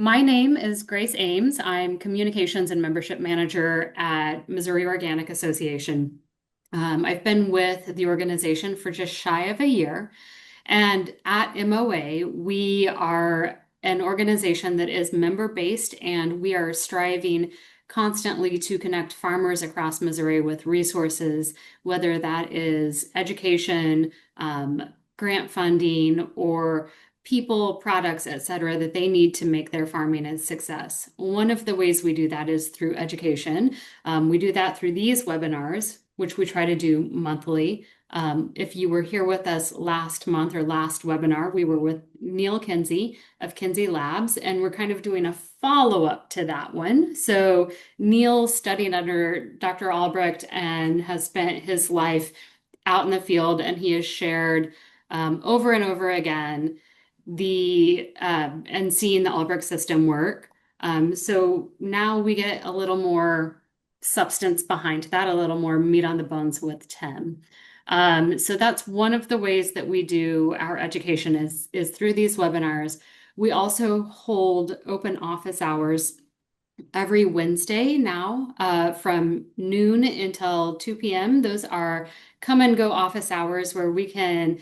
My name is Grace Ames. I'm Communications and Membership Manager at Missouri Organic Association. I've been with the organization for just shy of a year. And at MOA, we are an organization that is member-based, and we are striving constantly to connect farmers across Missouri with resources, whether that is education, grant funding, or people, products, et cetera, that they need to make their farming a success. One of the ways we do that is through education. We do that through these webinars, which we try to do monthly. If you were here with us last month or last webinar, we were with Neil Kinsey of Kinsey Labs, and we're kind of doing a follow-up to that one. So Neil studied under Dr. Albrecht and has spent his life out in the field, and he has shared over and over again the and seeing the Albrecht system work. So now we get a little more substance behind that, a little more meat on the bones with Tim. So that's one of the ways that we do our education is through these webinars. We also hold open office hours every Wednesday now from noon until 2 p.m. Those are come and go office hours where we can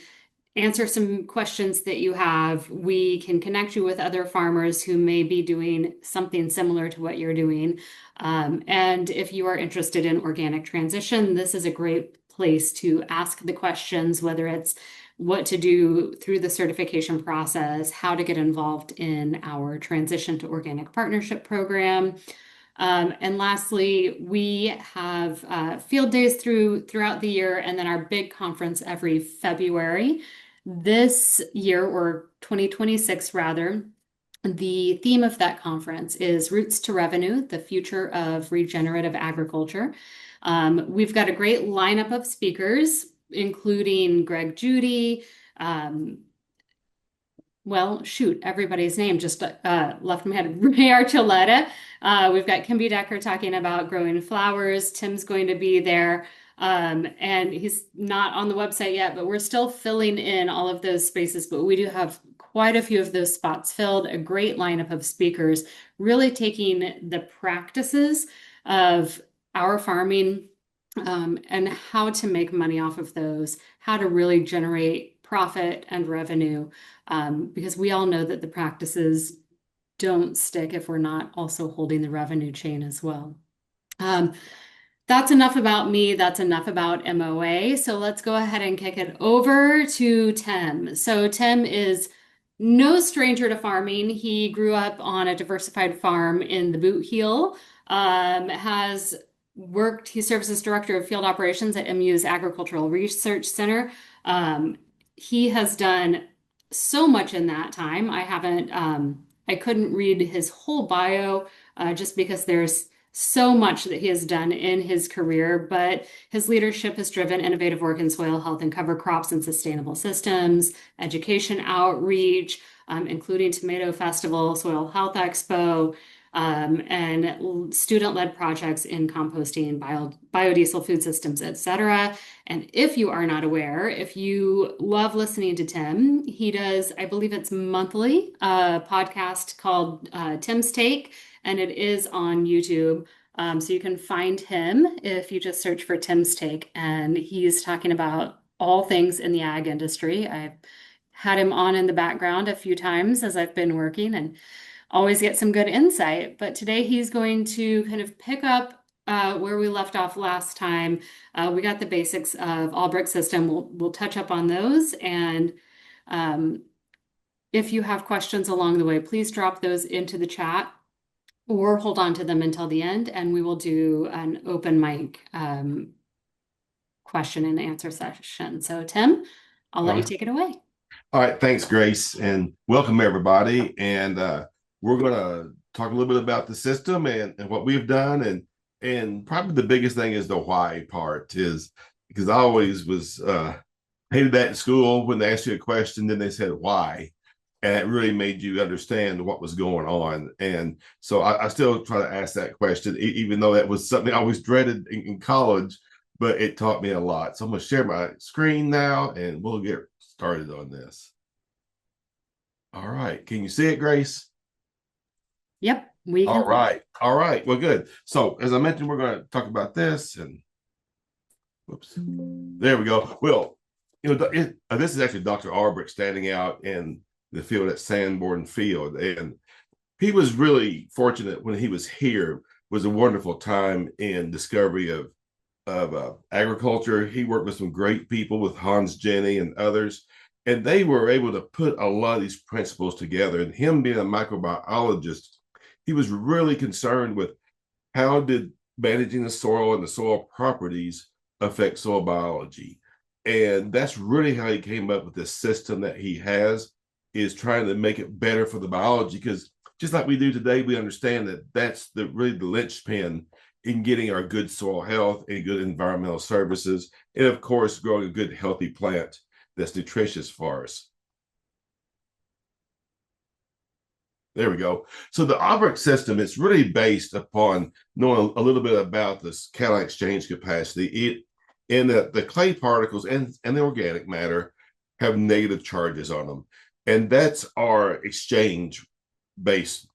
answer some questions that you have. We can connect you with other farmers who may be doing something similar to what you're doing. And if you are interested in organic transition, this is a great place to ask the questions, whether it's what to do through the certification process, how to get involved in our transition to organic partnership program. And lastly, we have field days throughout the year, and then our big conference every February. This year, or 2026 rather, the theme of that conference is Roots to Revenue, the Future of Regenerative Agriculture. We've got a great lineup of speakers, including Greg Judy. Well, shoot, everybody's name just left my head. Ray Archuleta. We've got Kimby Decker talking about growing flowers. Tim's going to be there. And he's not on the website yet, but we're still filling in all of those spaces. But we do have quite a few of those spots filled, a great lineup of speakers, really taking the practices of our farming and how to make money off of those, how to really generate profit and revenue, because we all know that the practices don't stick if we're not also holding the revenue chain as well. That's enough about me. That's enough about MOA. So let's go ahead and kick it over to Tim. So Tim is no stranger to farming. He grew up on a diversified farm in the Boot Heel, has worked, he serves as director of field operations at MU's Agricultural Research Center. He has done so much in that time. I couldn't read his whole bio just because there's so much that he has done in his career, but his leadership has driven innovative work in soil health and cover crops and sustainable systems, education outreach, including Tomato Festival, Soil Health Expo, and student-led projects in composting, biodiesel food systems, etc. And if you are not aware, if you love listening to Tim, he does, I believe it's monthly, a podcast called Tim's Take, and it is on YouTube. So you can find him if you just search for Tim's Take, and he's talking about all things in the ag industry. I've had him on in the background a few times as I've been working and always get some good insight. But today he's going to kind of pick up where we left off last time. We got the basics of Albrecht system. We'll touch up on those. And if you have questions along the way, please drop those into the chat or hold on to them until the end, and we will do an open mic question and answer session. So Tim, I'll let you take it away. All right, thanks, Grace, and welcome everybody. And we're going to talk a little bit about the system and what we've done, and probably the biggest thing is the why part, is because I always was hated that in school when they asked you a question, then they said why, and it really made you understand what was going on. And so I still try to ask that question, even though that was something I always dreaded in college, but it taught me a lot. So I'm going to share my screen now, and we'll get started on this. All right, can you see it, Grace? Yep, we can All see. right. All right. Well, good. So, as I mentioned, we're going to talk about this. And whoops, there we go. Well, this is actually Dr. Albrecht standing out in the field at Sanborn Field. And he was really fortunate when he was here. It was a wonderful time in discovery of agriculture. He worked with some great people, with Hans Jenny and others, and they were able to put a lot of these principles together. And him being a microbiologist, he was really concerned with how did managing the soil and the soil properties affect soil biology. And that's really how he came up with this system that he has, is trying to make it better for the biology. Because just like we do today, we understand that that's really the linchpin in getting our good soil health and good environmental services, and of course growing a good healthy plant that's nutritious for us. There we go. So the Albrecht system is really based upon knowing a little bit about this cation exchange capacity. In the clay particles and the organic matter have negative charges on them. And that's our exchange base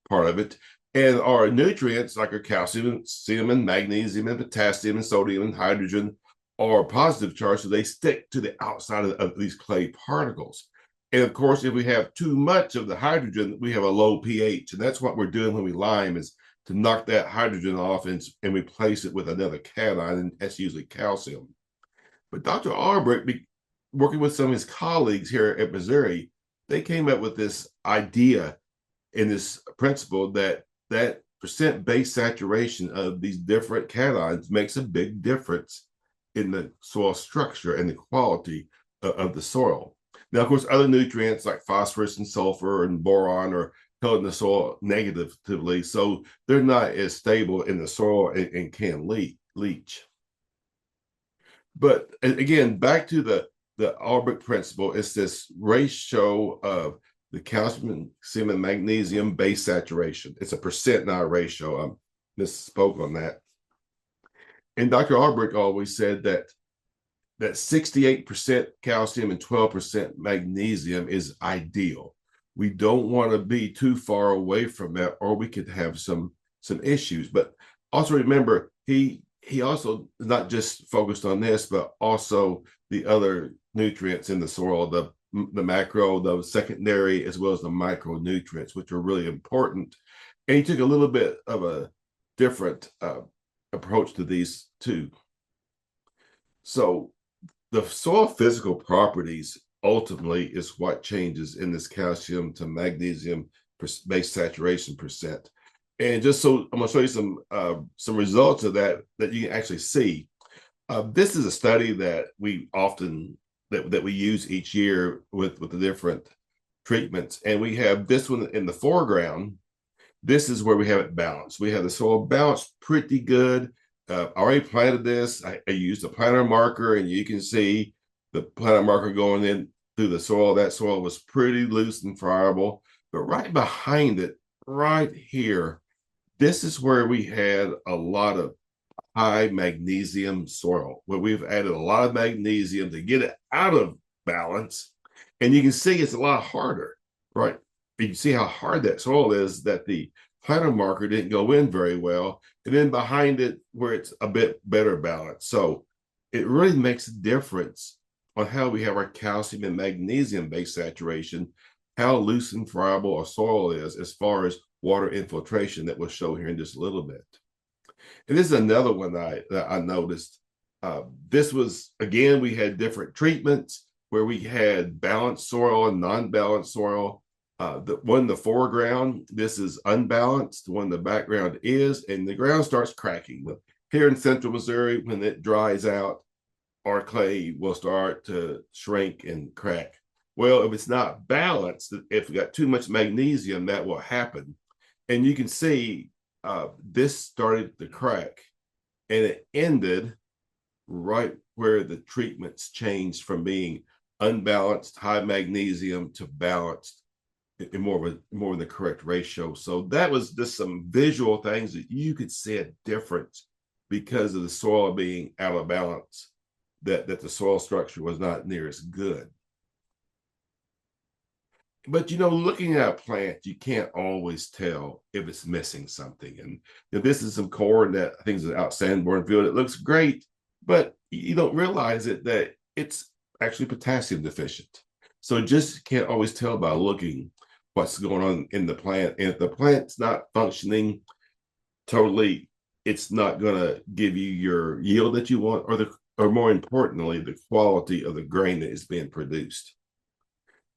part of it. And our nutrients, like our calcium, and magnesium, and potassium, and sodium, and hydrogen, are positive charged, so they stick to the outside of these clay particles. And of course, if we have too much of the hydrogen, we have a low pH. And that's what we're doing when we lime, is to knock that hydrogen off and replace it with another cation, and that's usually calcium. But Dr. Albrecht, working with some of his colleagues here at Missouri, they came up with this idea and this principle that percent base saturation of these different cations makes a big difference in the soil structure and the quality of the soil. Now, of course, other nutrients like phosphorus and sulfur and boron are held in the soil negatively, so they're not as stable in the soil and can leach. But again, back to the Albrecht principle, it's this ratio of the calcium and magnesium base saturation. It's a percent, not a ratio. I misspoke on that. And Dr. Albrecht always said that 68% calcium and 12% magnesium is ideal. We don't want to be too far away from that, or we could have some issues. But also remember, he also not just focused on this, but also the other nutrients in the soil, the macro, the secondary, as well as the micronutrients, which are really important. And he took a little bit of a different approach to these too. So the soil physical properties ultimately is what changes in this calcium to magnesium base saturation percent. And just so I'm going to show you some results of that you can actually see. This is a study that we often that we use each year with the different treatments, and we have this one in the foreground. This is where we have it balanced. We have the soil balanced pretty good. I already planted this. I used a planter marker, and you can see the planter marker going in through the soil. That soil was pretty loose and friable. But right behind it, right here, this is where we had a lot of high magnesium soil, where we've added a lot of magnesium to get it out of balance. And you can see it's a lot harder, right? You can see how hard that soil is, that the planter marker didn't go in very well. And then behind it, where it's a bit better balanced. So it really makes a difference on how we have our calcium and magnesium base saturation, how loose and friable our soil is as far as water infiltration, that we'll show here in just a little bit. And this is another one that I noticed. This was, again, we had different treatments where we had balanced soil and non-balanced soil. The one in the foreground, this is unbalanced. The one in the background is, and the ground starts cracking. Here in central Missouri, when it dries out, our clay will start to shrink and crack. Well, if it's not balanced, if we got too much magnesium, that will happen. And you can see this started to crack, and it ended right where the treatments changed from being unbalanced, high magnesium, to balanced in more in the correct ratio. So that was just some visual things that you could see a difference because of the soil being out of balance, that the soil structure was not near as good. but looking at a plant, you can't always tell if it's missing something. And if this is some corn that I think is out Sanborn field, it looks great, but you don't realize it that it's actually potassium deficient. So just can't always tell by looking what's going on in the plant. And if the plant's not functioning totally, it's not going to give you your yield that you want, or more importantly, the quality of the grain that is being produced.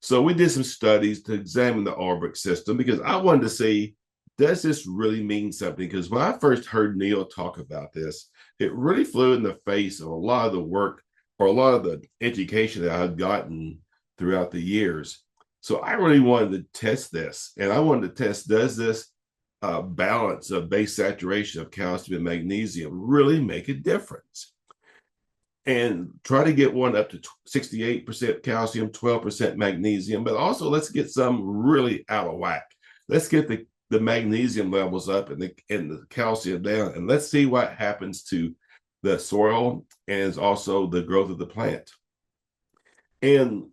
So we did some studies to examine the Albrecht system because I wanted to see, does this really mean something? Because when I first heard Neil talk about this, it really flew in the face of a lot of the work or a lot of the education that I've gotten throughout the years. So I really wanted to test this, and I wanted to test, does this balance of base saturation of calcium and magnesium really make a difference? And try to get one up to 68% calcium, 12% magnesium, but also let's get some really out of whack. Let's get the magnesium levels up and the calcium down, and let's see what happens to the soil and also the growth of the plant. And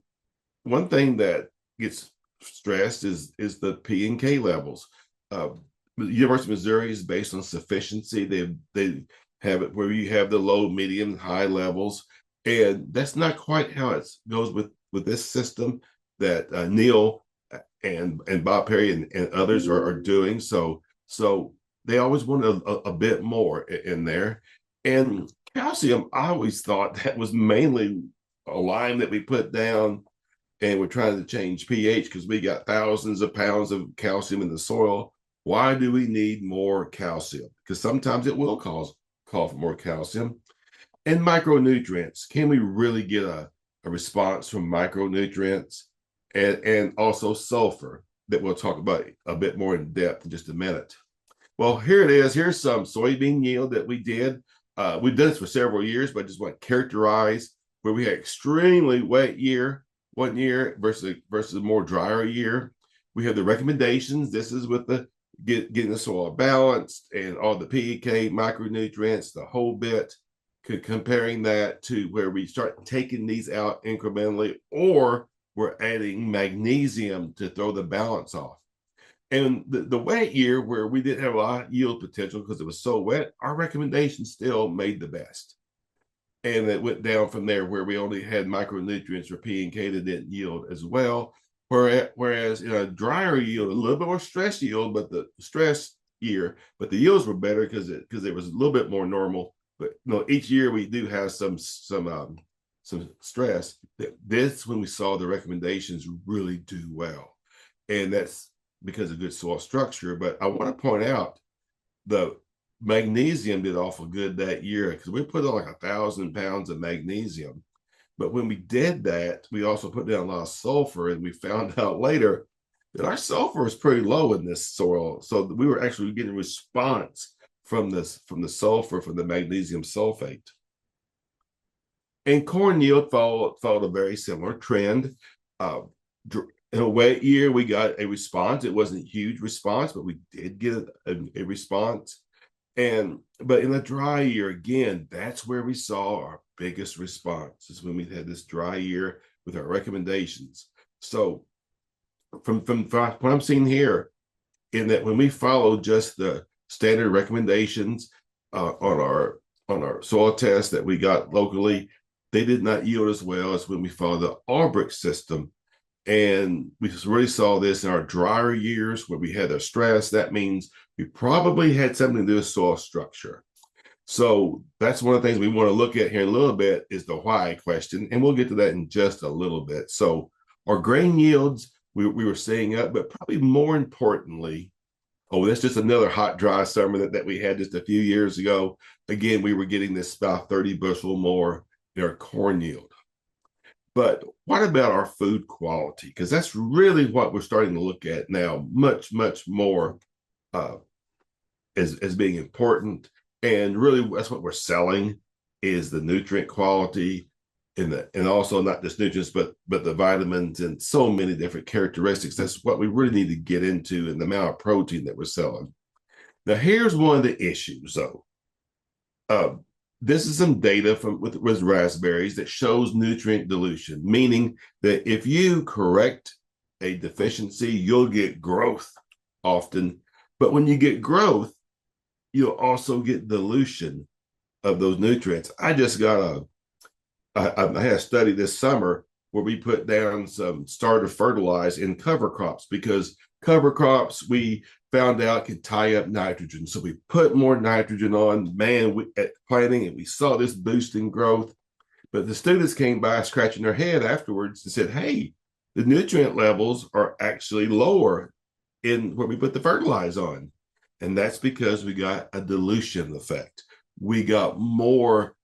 one thing that gets stressed is the P and K levels. The University of Missouri is based on sufficiency. They have it where you have the low, medium, high levels, and that's not quite how it goes with this system that Neil and Bob Perry and others are doing. So they always want a bit more in there. And calcium, I always thought that was mainly a lime that we put down, and we're trying to change pH because we got thousands of pounds of calcium in the soil. Why do we need more calcium? Because sometimes it will call for more calcium. And micronutrients. Can we really get a response from micronutrients? And also sulfur, that we'll talk about a bit more in depth in just a minute. Well, here it is. Here's some soybean yield that we did. We've done this for several years, but I just want to characterize where we had extremely wet year one year versus a more drier year. We have the recommendations. This is with the getting the soil balanced and all the PK, micronutrients, the whole bit, comparing that to where we start taking these out incrementally, or we're adding magnesium to throw the balance off. And the wet year, where we didn't have a lot of yield potential because it was so wet, our recommendation still made the best. And it went down from there, where we only had micronutrients for P and K that didn't yield as well. Whereas in a drier yield, a little bit more stress yield, but the stress year, but the yields were better because it was a little bit more normal. But each year we do have some stress. This when we saw the recommendations really do well, and that's because of good soil structure. But I want to point out the magnesium did awful good that year because we put on like 1,000 pounds of magnesium. But when we did that, we also put down a lot of sulfur, and we found out later that our sulfur is pretty low in this soil. So we were actually getting a response from the sulfur, from the magnesium sulfate. And corn yield followed a very similar trend. Uh, in a wet year, we got a response. It wasn't a huge response, but we did get a response. But in a dry year, again, that's where we saw our biggest response, is when we had this dry year with our recommendations. So from what I'm seeing here, in that when we follow just the standard recommendations on our soil tests that we got locally, they did not yield as well as when we followed the Albrecht system. And we just really saw this in our drier years where we had the stress. That means we probably had something to do with soil structure. So that's one of the things we want to look at here in a little bit, is the why question. And we'll get to that in just a little bit. So our grain yields, we were seeing up, but probably more importantly, that's just another hot, dry summer that we had just a few years ago. Again, we were getting this about 30 bushel more in our corn yield. But what about our food quality? Because that's really what we're starting to look at now, much, much more uh, as being important. And really, that's what we're selling, is the nutrient quality, and also not just nutrients, but the vitamins and so many different characteristics. That's what we really need to get into, and the amount of protein that we're selling. Now, here's one of the issues, though. This is some data with raspberries that shows nutrient dilution, meaning that if you correct a deficiency, you'll get growth often. But when you get growth, you'll also get dilution of those nutrients. I had a study this summer where we put down some starter fertilizer in cover crops because cover crops we found out could tie up nitrogen. So we put more nitrogen on, at planting, and we saw this boost in growth. But the students came by scratching their head afterwards and said, hey, the nutrient levels are actually lower in where we put the fertilizer on. And that's because we got a dilution effect. We got more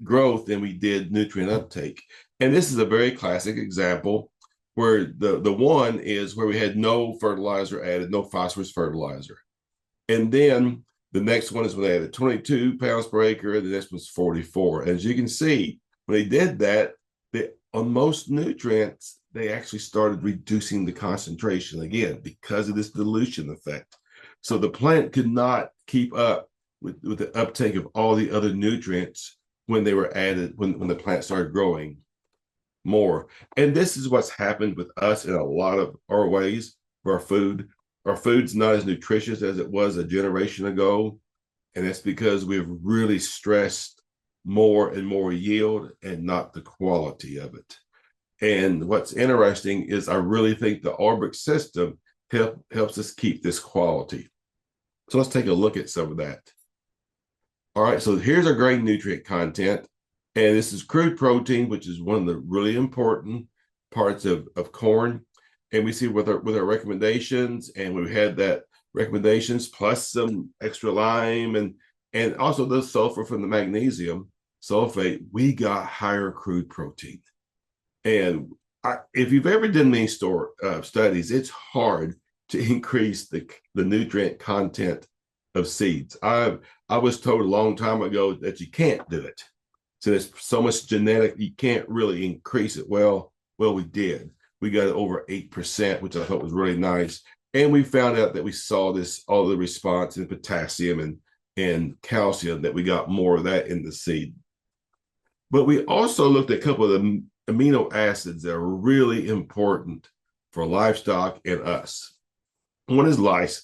growth than we did nutrient uptake. And this is a very classic example where the one is where we had no fertilizer added, no phosphorus fertilizer. And then the next one is when they added 22 pounds per acre, and the next was 44. As you can see, when they did that, on most nutrients, they actually started reducing the concentration again because of this dilution effect. So the plant could not keep up with the uptake of all the other nutrients when they were added, when the plant started growing more. And this is what's happened with us in a lot of our ways for our food. Our food's not as nutritious as it was a generation ago. And that's because we've really stressed more and more yield and not the quality of it. And what's interesting is I really think the Albrecht system helps us keep this quality. So let's take a look at some of that. All right, so here's our grain nutrient content. And this is crude protein, which is one of the really important parts of corn. And we see with our recommendations, and we had that recommendations plus some extra lime and also the sulfur from the magnesium sulfate, we got higher crude protein. And if you've ever done any studies, it's hard to increase the nutrient content of seeds. I was told a long time ago that you can't do it. So there's so much genetic, you can't really increase it. Well, we did. We got over 8%, which I thought was really nice. And we found out that we saw all the response in potassium and calcium, that we got more of that in the seed. But we also looked at a couple of the amino acids that are really important for livestock and us. One is lysine.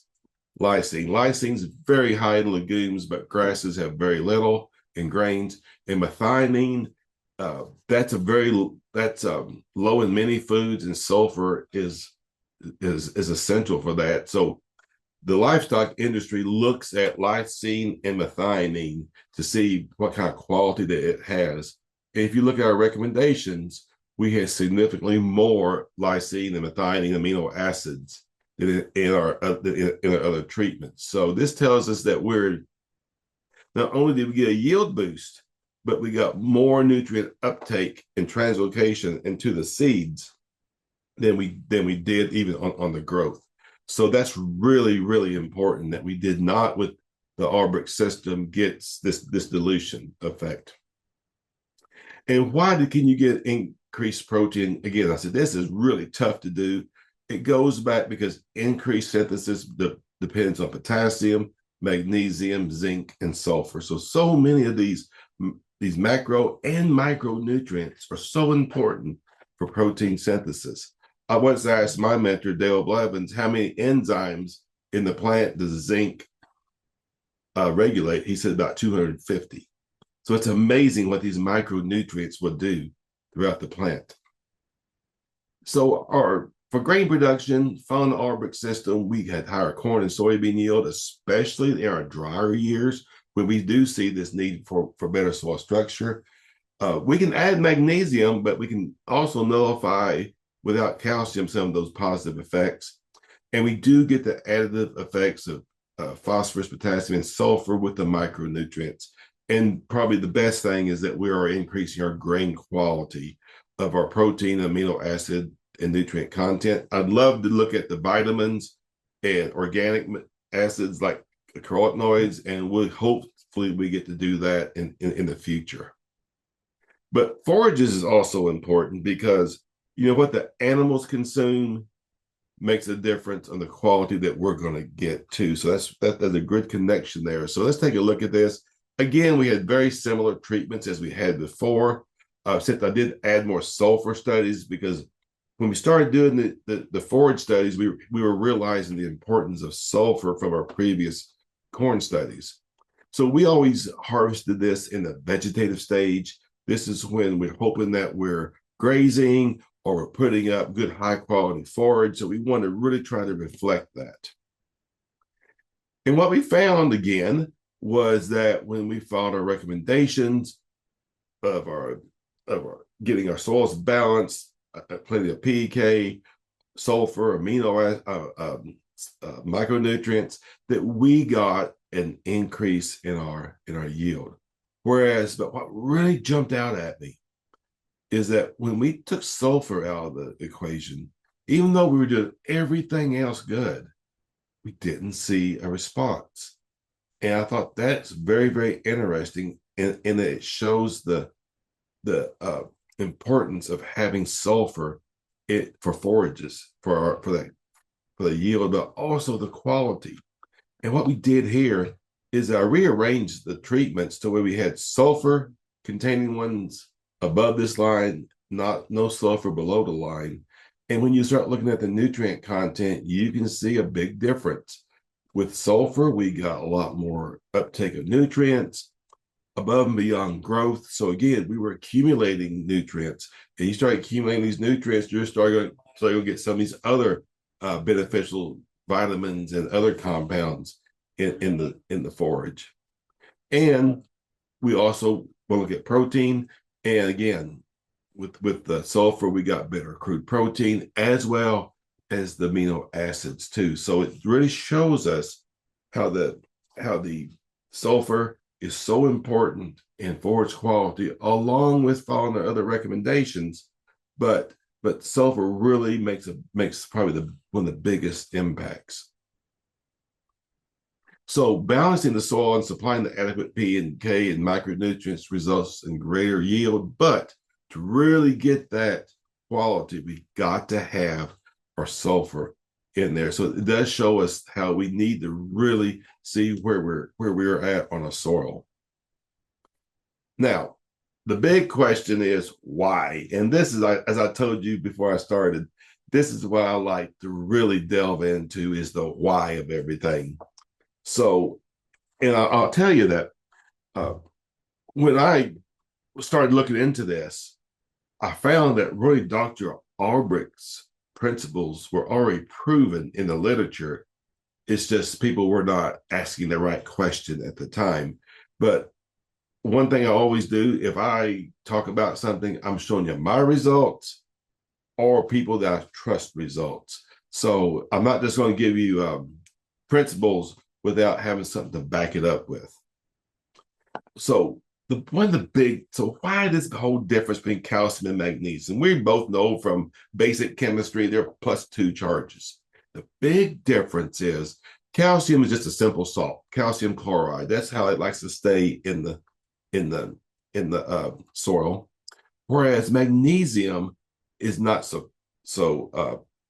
Lysine is very high in legumes, but grasses have very little in grains. And methionine, that's low in many foods, and sulfur is essential for that. So the livestock industry looks at lysine and methionine to see what kind of quality that it has. And if you look at our recommendations, we have significantly more lysine and methionine amino acids than in our other treatments. So this tells us that we're not only did we get a yield boost, but we got more nutrient uptake and translocation into the seeds than we did even on the growth. So that's really, really important that we did not, with the Albrecht system, get this dilution effect. And why can you get increased protein? Again, I said this is really tough to do. It goes back because increased synthesis depends on potassium, magnesium, zinc, and sulfur. So many of these macro and micronutrients are so important for protein synthesis. I once asked my mentor, Dale Blevins, how many enzymes in the plant does zinc regulate? He said about 250. So it's amazing what these micronutrients will do throughout the plant. So for grain production, following the Albrecht system, we had higher corn and soybean yield, especially in our drier years when we do see this need for better soil structure. We can add magnesium, but we can also nullify without calcium some of those positive effects. And we do get the additive effects of phosphorus, potassium, and sulfur with the micronutrients. And probably the best thing is that we are increasing our grain quality of our protein, amino acid, and nutrient content. I'd love to look at the vitamins and organic acids like carotenoids, and hopefully we get to do that in the future. But forages is also important because what the animals consume makes a difference on the quality that we're going to get too. So that's a good connection there. So let's take a look at this. Again, we had very similar treatments as we had before. Since I did add more sulfur studies because when we started doing the forage studies, we were realizing the importance of sulfur from our previous corn studies. So we always harvested this in the vegetative stage. This is when we're hoping that we're grazing or we're putting up good high quality forage. So we want to really try to reflect that. And what we found again was that when we followed our recommendations of our getting our soils balanced, plenty of PK, sulfur, micronutrients, that we got an increase in our yield. Whereas, but what really jumped out at me is that when we took sulfur out of the equation, even though we were doing everything else good, we didn't see a response. And I thought that's very, very interesting. And it shows the importance of having sulfur for forages for the yield, but also the quality. And what we did here is I rearranged the treatments to where we had sulfur containing ones above this line, no sulfur below the line. And when you start looking at the nutrient content, you can see a big difference. With sulfur, we got a lot more uptake of nutrients above and beyond growth. So again, we were accumulating nutrients. And you start accumulating these nutrients, you're starting to get some of these other beneficial vitamins and other compounds in the forage. And we also want to look at protein. And again, with the sulfur, we got better crude protein as well as the amino acids too. So it really shows us how the sulfur is so important in forage quality, along with following the other recommendations. But sulfur really makes probably one of the biggest impacts. So balancing the soil and supplying the adequate P and K and micronutrients results in greater yield. But to really get that quality, we got to have our sulfur in there. So it does show us how we need to really see where we're at on a soil. Now, the big question is why? And this is, as I told you before I started, this is what I like to really delve into, is the why of everything. So, and I'll tell you that when I started looking into this, I found that really Dr. Albrecht's principles were already proven in the literature. It's just people were not asking the right question at the time. But one thing I always do, if I talk about something, I'm showing you my results or people that I trust results. So I'm not just going to give you principles without having something to back it up with. So why this whole difference between calcium and magnesium? We both know from basic chemistry they're +2 charges. The big difference is calcium is just a simple salt, calcium chloride. That's how it likes to stay in the soil, whereas magnesium is not so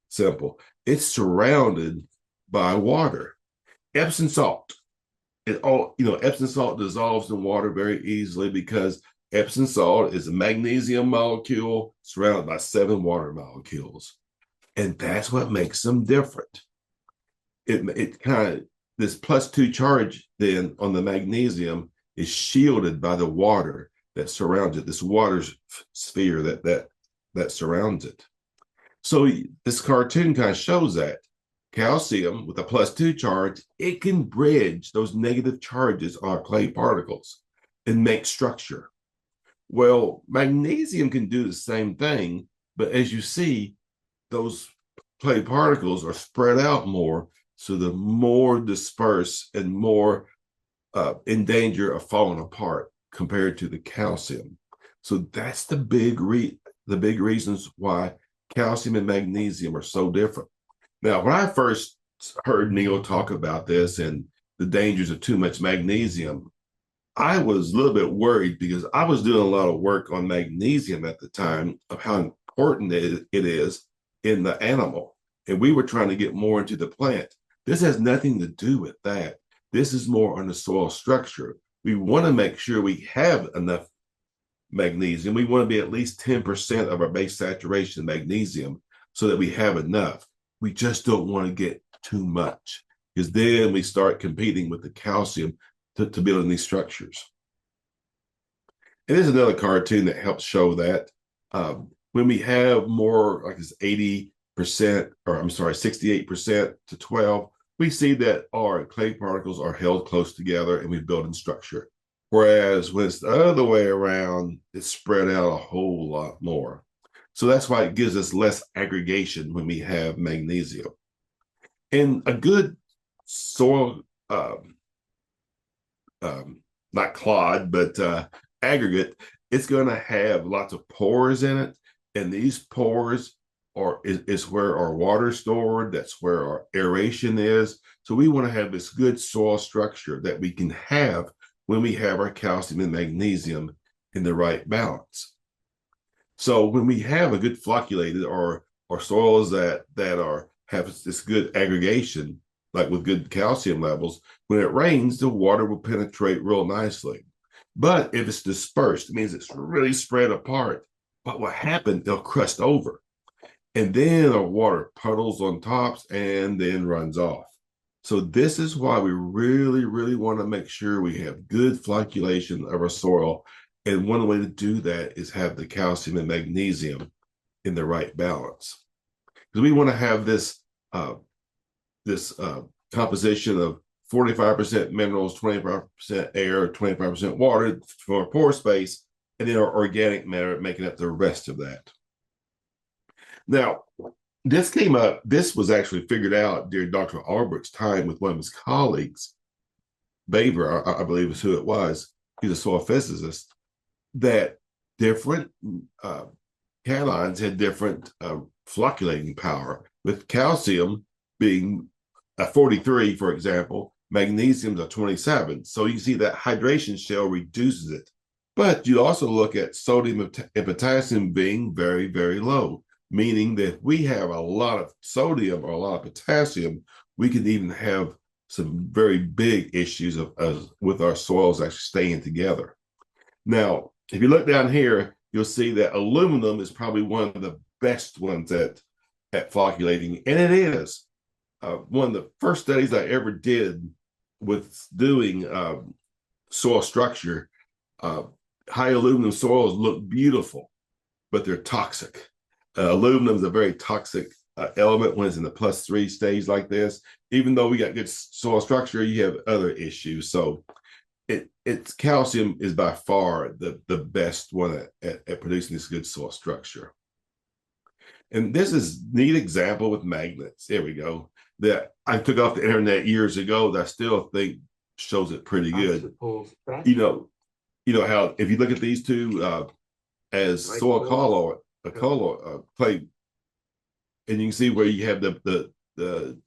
simple. It's surrounded by water. Epsom salt, Epsom salt dissolves in water very easily because Epsom salt is a magnesium molecule surrounded by 7 water molecules, and that's what makes them different. It kind of, this +2 charge then on the magnesium is shielded by the water that surrounds it, this water sphere that surrounds it. So this cartoon kind of shows that calcium with a +2 charge, it can bridge those negative charges on clay particles and make structure. Well, magnesium can do the same thing, but as you see, those clay particles are spread out more, so they're more dispersed and more in danger of falling apart compared to the calcium. So that's the big reasons why calcium and magnesium are so different. Now, when I first heard Neil talk about this and the dangers of too much magnesium, I was a little bit worried because I was doing a lot of work on magnesium at the time of how important it is in the animal. And we were trying to get more into the plant. This has nothing to do with that. This is more on the soil structure. We want to make sure we have enough magnesium. We want to be at least 10% of our base saturation magnesium. so that we have enough. We just don't want to get too much, because then we start competing with the calcium to build in these structures. And there's another cartoon that helps show that when we have more, like this 80%, or I'm sorry, 68% to 12, we see that our clay particles are held close together and we build in structure. Whereas when it's the other way around, it's spread out a whole lot more. So that's why it gives us less aggregation when we have magnesium. And a good soil, not clod, but aggregate, it's going to have lots of pores in it. And these pores is where our water is stored. That's where our aeration is. So we want to have this good soil structure that we can have when we have our calcium and magnesium in the right balance. So when we have a good flocculated or soils that have this good aggregation, like with good calcium levels, when it rains, the water will penetrate real nicely. But if it's dispersed, it means it's really spread apart. But what happened, they'll crust over. And then the water puddles on tops and then runs off. So this is why we really, really want to make sure we have good flocculation of our soil. And one way to do that is have the calcium and magnesium in the right balance. Because we want to have this composition of 45% minerals, 25% air, 25% water for pore space, and then our organic matter making up the rest of that. Now, this was actually figured out during Dr. Albrecht's time with one of his colleagues, Baber, I believe is who it was. He's a soil physicist, that different cations had different flocculating power, with calcium being a 43, for example, magnesium's a 27. So you see that hydration shell reduces it. But you also look at sodium and potassium being very, very low, meaning that if we have a lot of sodium or a lot of potassium, we can even have some very big issues with our soils actually staying together. Now, if you look down here, you'll see that aluminum is probably one of the best ones at flocculating, and it is. One of the first studies I ever did with doing soil structure, high aluminum soils look beautiful, but they're toxic. Aluminum is a very toxic element when it's in the +3 stage like this. Even though we got good soil structure, you have other issues. So it's calcium is by far the best one at producing this good soil structure. And this is a neat example with magnets. There we go. That I took off the internet years ago that I still think shows it pretty good. You know how if you look at these two as soil clay, and you can see where you have the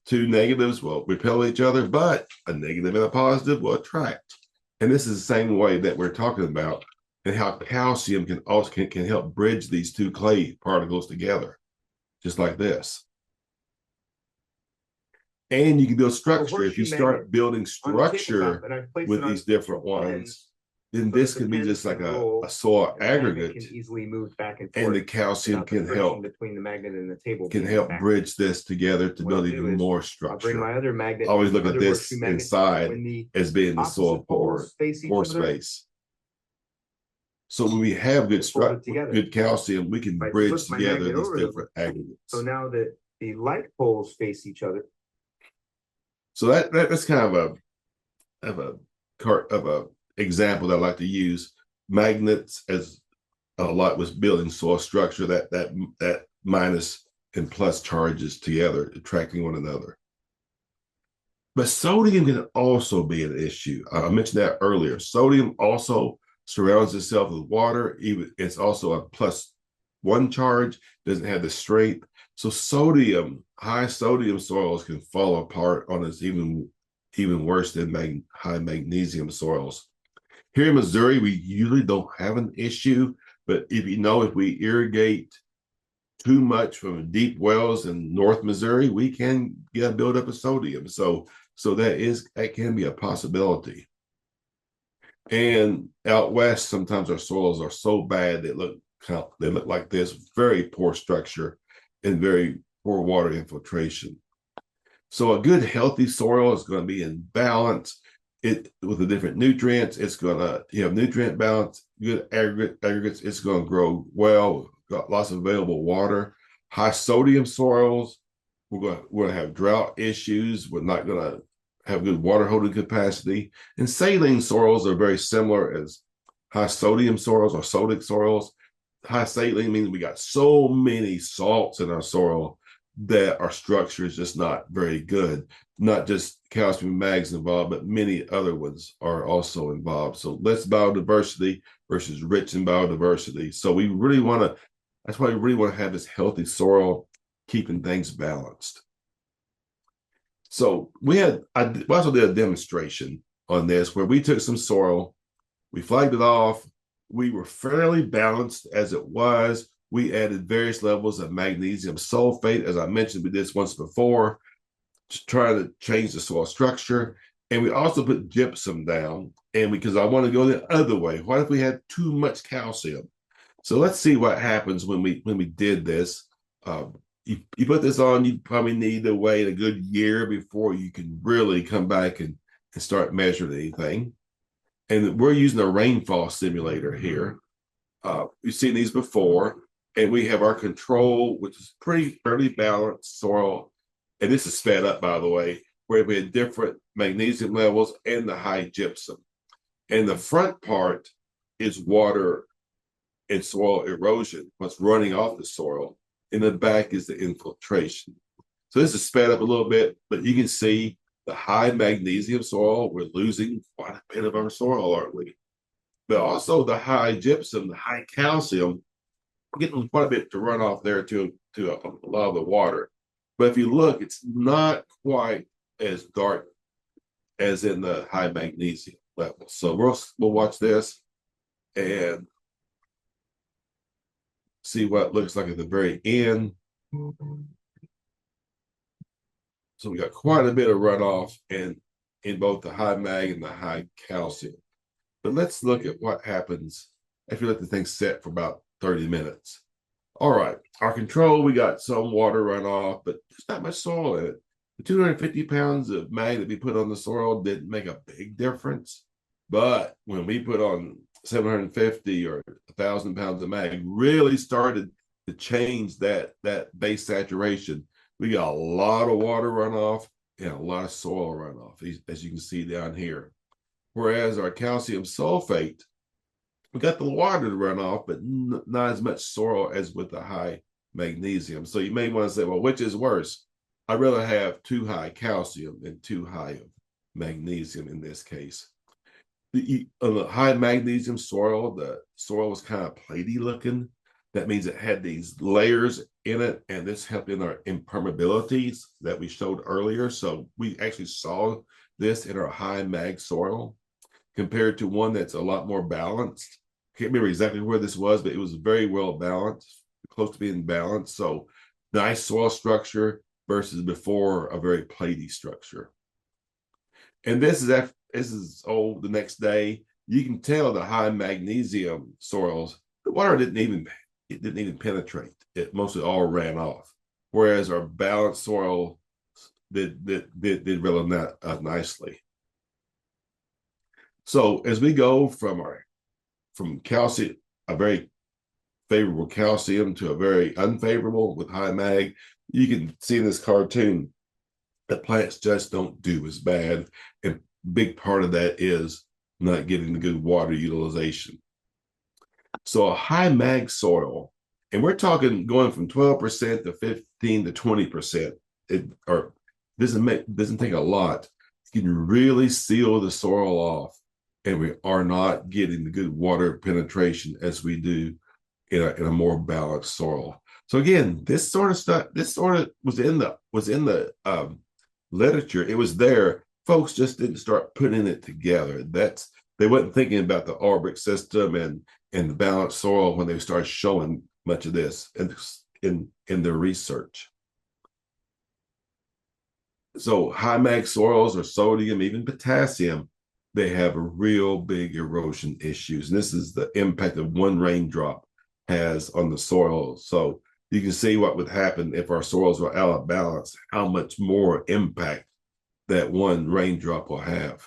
two negatives will repel each other, but a negative and a positive will attract. And this is the same way that we're talking about, and how calcium can also can help bridge these two clay particles together, just like this. And you can build structure. If you start building structure with these different ones, then this could be just like a soil aggregate. Can easily move back and forth. And the calcium can help between the magnet and the table. Can help bridge this together to build even more structure. I'll bring my other magnet. Always look at this inside as being the soil pore space. So when we have good calcium, we can bridge together these different aggregates. So now that the like poles face each other. So that's kind of a example that I like to use. Magnets as a lot was building soil structure, that minus and plus charges together, attracting one another. But sodium can also be an issue. I mentioned that earlier. Sodium also surrounds itself with water. It's also a +1 charge, doesn't have the strength. So high sodium soils can fall apart on us even worse than high magnesium soils. Here in Missouri, we usually don't have an issue, but if we irrigate too much from deep wells in North Missouri, we can get a buildup of sodium. So that can be a possibility. And out west, sometimes our soils are so bad they look like this, very poor structure. and very poor water infiltration. So a good healthy soil is going to be in balance. It with the different nutrients, it's going to have nutrient balance, good aggregates. It's going to grow well, got lots of available water. High sodium soils, we're going to have drought issues. We're not going to have good water holding capacity. And saline soils are very similar as high sodium soils or sodic soils. High saline means we got so many salts in our soil that our structure is just not very good. Not just calcium mags involved, but many other ones are also involved. So less biodiversity versus rich in biodiversity. So we really want to, that's why we really want to have this healthy soil, keeping things balanced. So we also did a demonstration on this where we took some soil, we flagged it off. We were fairly balanced as it was. We added various levels of magnesium sulfate. As I mentioned, we did this once before to try to change the soil structure. And we also put gypsum down. And because I want to go the other way, what if we had too much calcium? So let's see what happens when we did this. You put this on, you probably need to wait a good year before you can really come back and start measuring anything. And we're using a rainfall simulator here. You've seen these before, and we have our control, which is fairly balanced soil. And this is sped up, by the way, where we had different magnesium levels and the high gypsum. And the front part is water and soil erosion, what's running off the soil. In the back is the infiltration. So this is sped up a little bit, but you can see the high magnesium soil, we're losing quite a bit of our soil, aren't we? But also the high gypsum, the high calcium, we're getting quite a bit to run off there to a lot of the water. But if you look, it's not quite as dark as in the high magnesium level. So we'll watch this and see what it looks like at the very end. So we got quite a bit of runoff in both the high mag and the high calcium. But let's look at what happens if you let the thing set for about 30 minutes. All right, our control, we got some water runoff, but there's not much soil in it. The 250 pounds of mag that we put on the soil didn't make a big difference. But when we put on 750 or 1,000 pounds of mag, really started to change that base saturation. We got a lot of water runoff and a lot of soil runoff, as you can see down here. Whereas our calcium sulfate, we got the water to run off, but not as much soil as with the high magnesium. So you may want to say, well, which is worse? I'd rather have too high calcium than too high of magnesium in this case. On the high magnesium soil, the soil was kind of platy looking. That means it had these layers in it, and this helped in our impermeabilities that we showed earlier. So we actually saw this in our high mag soil compared to one that's a lot more balanced. Can't remember exactly where this was, but it was very well balanced, close to being balanced. So nice soil structure versus before a very platy structure. And this is the next day. You can tell the high magnesium soils, the water didn't even penetrate. It mostly all ran off. Whereas our balanced soil did really nicely. So as we go from calcium, a very favorable calcium to a very unfavorable with high mag, you can see in this cartoon that plants just don't do as bad. And big part of that is not getting the good water utilization. So a high mag soil, and we're talking going from 12% to 15 to 20%. It doesn't take a lot. You can really seal the soil off, and we are not getting the good water penetration as we do in a more balanced soil. So again, this sort of stuff, was in the literature. It was there. Folks just didn't start putting it together. They wasn't thinking about the Albrecht system and the balanced soil when they started showing much of this in their research. So high mag soils or sodium, even potassium, they have a real big erosion issues. And this is the impact of one raindrop has on the soil. So you can see what would happen if our soils were out of balance, how much more impact that one raindrop will have.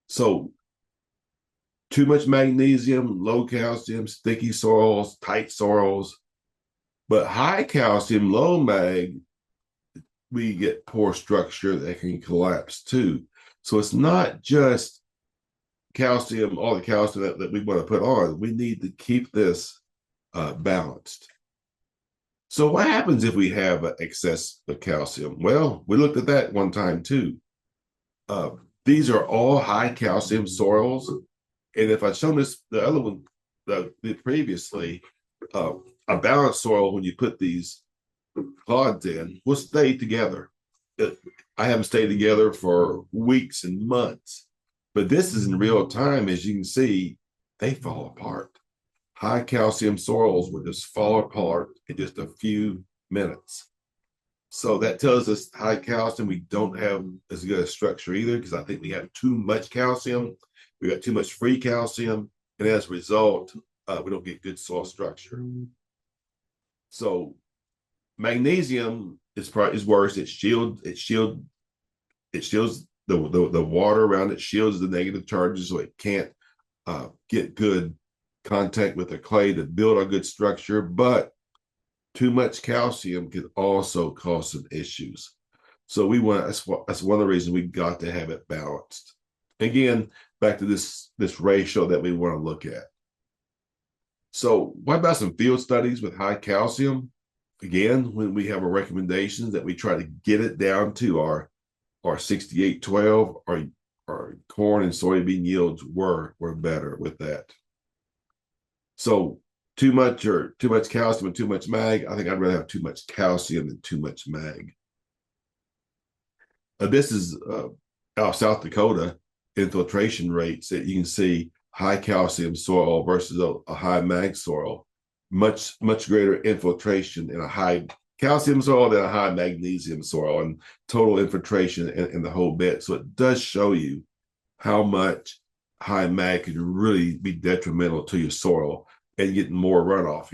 So too much magnesium, low calcium, sticky soils, tight soils, but high calcium, low mag, we get poor structure that can collapse too. So it's not just calcium, all the calcium that we want to put on. We need to keep this balanced. So what happens if we have excess of calcium? Well, we looked at that one time too. These are all high calcium soils. And if I'd shown this, the other one previously, a balanced soil, when you put these clods in, will stay together. I have them stay together for weeks and months. But this is in real time. As you can see, they fall apart. High calcium soils will just fall apart in just a few minutes. So that tells us high calcium, we don't have as good a structure either, because I think we have too much calcium. We got too much free calcium. And as a result, we don't get good soil structure. So magnesium is worse. It shields the water around it, shields the negative charges, so it can't get good contact with the clay to build a good structure. But too much calcium can also cause some issues. So that's one of the reasons we've got to have it balanced. Again, back to this ratio that we want to look at. So what about some field studies with high calcium? Again, when we have our recommendations that we try to get it down to our 68-12, our corn and soybean yields were better with that. So too much calcium and too much mag. I think I'd rather have too much calcium than too much mag. This is out of South Dakota infiltration rates that you can see high calcium soil versus a high mag soil. Much greater infiltration in a high calcium soil than a high magnesium soil, and total infiltration in the whole bit. So it does show you how much high mag can really be detrimental to your soil and getting more runoff.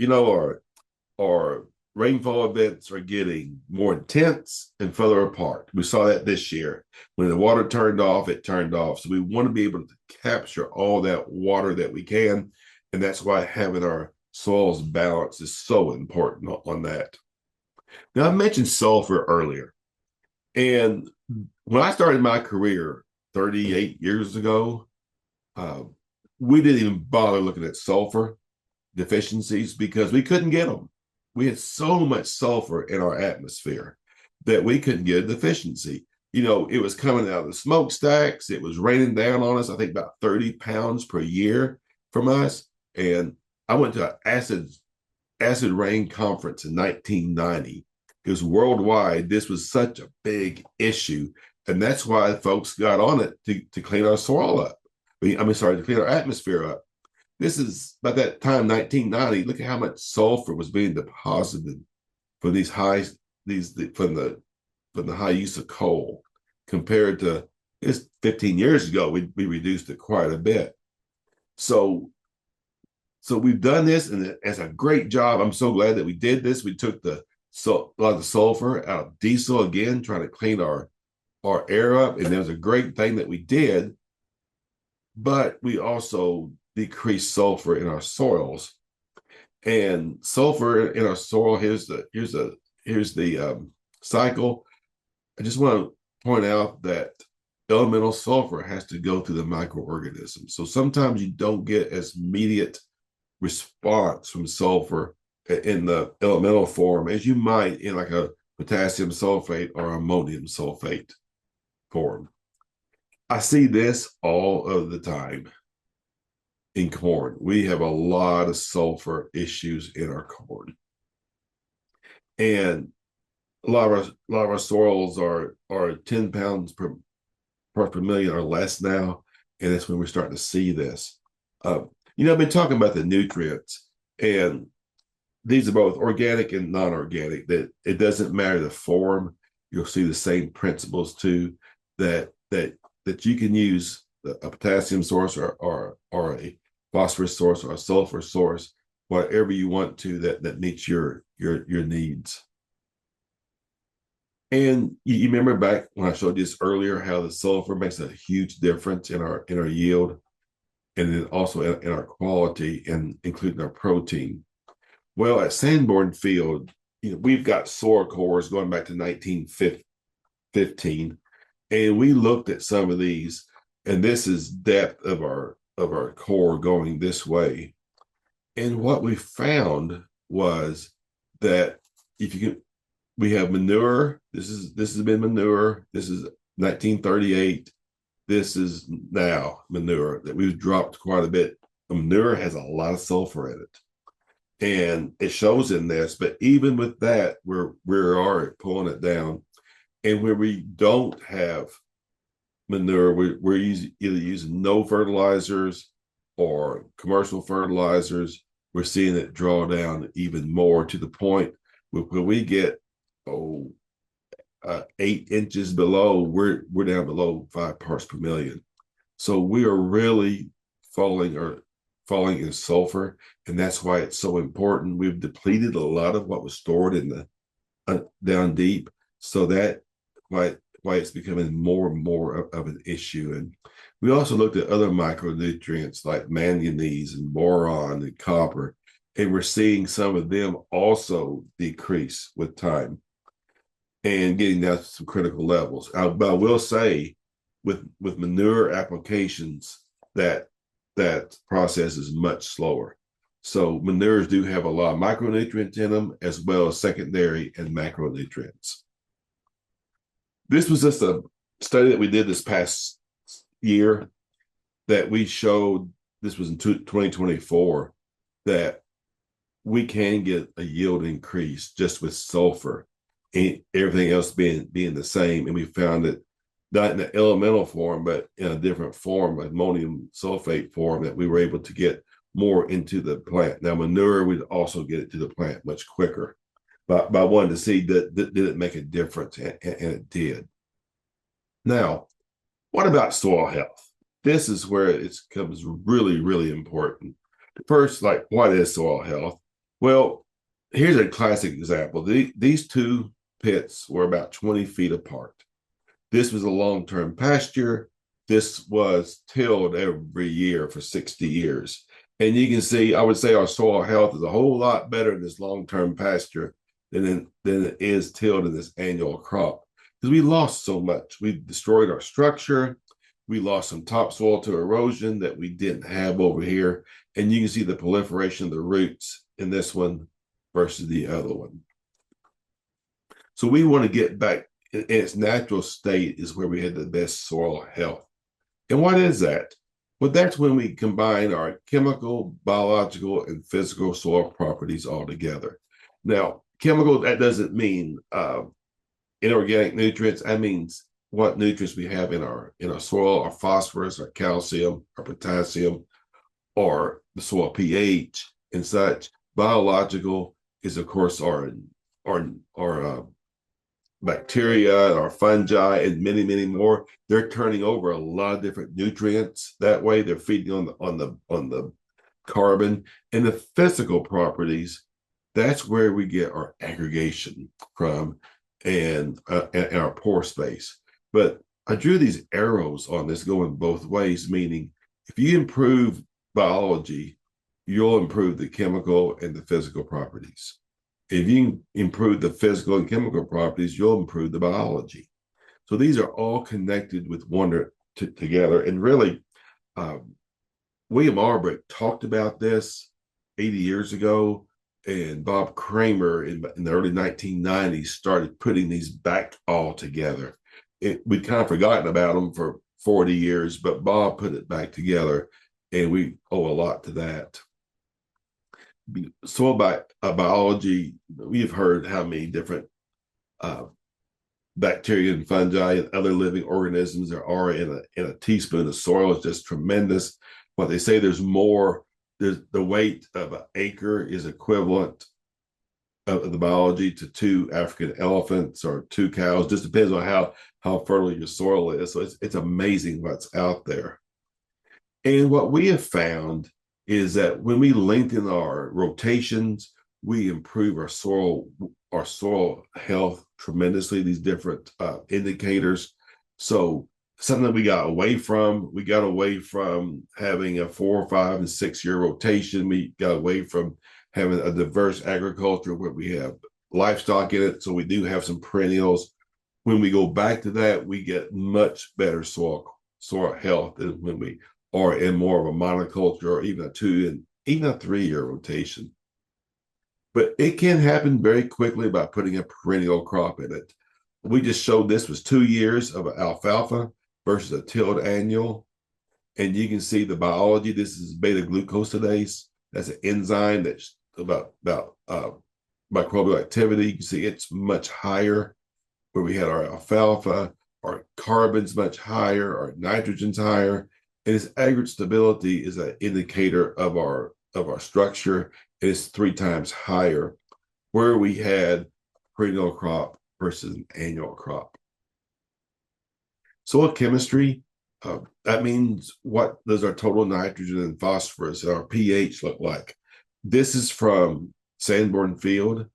Our rainfall events are getting more intense and further apart. We saw that this year. When the water turned off, it turned off. So we want to be able to capture all that water that we can. And that's why having our soils balanced is so important on that. Now, I mentioned sulfur earlier. And when I started my career 38 years ago, we didn't even bother looking at sulfur deficiencies because we couldn't get them. We had so much sulfur in our atmosphere that we couldn't get a deficiency. It was coming out of the smokestacks. It was raining down on us, I think about 30 pounds per year from us. And I went to an acid rain conference in 1990. It was worldwide. This was such a big issue. And that's why folks got on it to clean our soil up. To clean our atmosphere up. This is by that time, 1990. Look at how much sulfur was being deposited for from the high use of coal compared to just 15 years ago. We reduced it quite a bit. So we've done this, and it's a great job. I'm so glad that we did this. We took a lot of the sulfur out of diesel again, trying to clean our air up, and it was a great thing that we did. But we also decreased sulfur in our soils, and sulfur in our soil. Here's the cycle. I just want to point out that elemental sulfur has to go through the microorganisms. So sometimes you don't get as immediate response from sulfur in the elemental form as you might in like a potassium sulfate or ammonium sulfate form. I see this all of the time in corn. We have a lot of sulfur issues in our corn. And a lot of our soils are 10 pounds per million or less now. And that's when we're starting to see this. I've been talking about the nutrients, and these are both organic and non-organic, that it doesn't matter the form. You'll see the same principles too, that you can use a potassium source or a phosphorus source or a sulfur source whatever you want to that meets your needs. And you remember back when I showed you this earlier, how the sulfur makes a huge difference in our yield, and then also in our quality, and including our protein. Well, at Sanborn Field, we've got soil cores going back to 1915, and we looked at some of these, and this is depth of our core going this way. And what we found was that if you can, we have manure. This has been manure. This is 1938. This is now manure that we've dropped quite a bit. The manure has a lot of sulfur in it, and it shows in this. But even with that, we are pulling it down. And where we don't have manure, we're either using no fertilizers or commercial fertilizers. We're seeing it draw down even more, to the point where we get 8 inches below, we're down below 5 parts per million. So we are really falling in sulfur, and that's why it's so important. We've depleted a lot of what was stored in the down deep, so that why it's becoming more and more of an issue. And we also looked at other micronutrients like manganese and boron and copper, and we're seeing some of them also decrease with time and getting down to some critical levels. But I will say, with manure applications, that process is much slower. So manures do have a lot of micronutrients in them, as well as secondary and macronutrients. This was just a study that we did this past year that we showed. This was in 2024, that we can get a yield increase just with sulfur, and everything else being the same. And we found it not in the elemental form, but in a different form, ammonium sulfate form, that we were able to get more into the plant. Now, manure, we'd also get it to the plant much quicker. But I wanted to see did it make a difference, and it did. Now, what about soil health? This is where it becomes really, really important. First, like, what is soil health? Well, here's a classic example. These two pits were about 20 feet apart. This was a long-term pasture. This was tilled every year for 60 years. And you can see, I would say our soil health is a whole lot better in this long-term pasture than it is tilled in this annual crop, because we lost so much. We destroyed our structure. We lost some topsoil to erosion that we didn't have over here. And you can see the proliferation of the roots in this one versus the other one. So we want to get back in its natural state, is where we had the best soil health. And what is that? Well, that's when we combine our chemical, biological, and physical soil properties all together. Now, chemical, that doesn't mean inorganic nutrients. That means what nutrients we have in our soil: our phosphorus, our calcium, our potassium, or the soil pH and such. Biological is, of course, our bacteria, our fungi, and many, many more. They're turning over a lot of different nutrients that way. They're feeding on the carbon. And the physical properties, that's where we get our aggregation from, and our pore space. But I drew these arrows on this going both ways, meaning if you improve biology, you'll improve the chemical and the physical properties. If you improve the physical and chemical properties, you'll improve the biology. So these are all connected with one together. And really, William Albrecht talked about this 80 years ago, and Bob Kramer in the early 1990s started putting these back all together. We'd kind of forgotten about them for 40 years, but Bob put it back together, and we owe a lot to that. Soil biology, we've heard how many different bacteria and fungi and other living organisms there are in a teaspoon of soil. Is just tremendous. What they say, there's the weight of an acre is equivalent of the biology to 2 African elephants or 2 cows. Just depends on how fertile your soil is. So it's amazing what's out there. And what we have found is that when we lengthen our rotations, we improve our soil health tremendously. These different indicators. So something we got away from. We got away from having a 4, 5, and 6 year rotation. We got away from having a diverse agriculture where we have livestock in it. So we do have some perennials. When we go back to that, we get much better soil health than when we are in more of a monoculture or even a 2 and even a 3 year rotation. But it can happen very quickly by putting a perennial crop in it. We just showed this was 2 years of alfalfa versus a tilled annual. And you can see the biology. This is beta glucosidase. That's an enzyme that's about microbial activity. You can see it's much higher where we had our alfalfa, our carbon's much higher, our nitrogen's higher. And its aggregate stability is an indicator of our structure. And it's 3 times higher where we had perennial crop versus an annual crop. Soil chemistry, that means what does our total nitrogen and phosphorus and our pH look like? This is from Sanborn Field.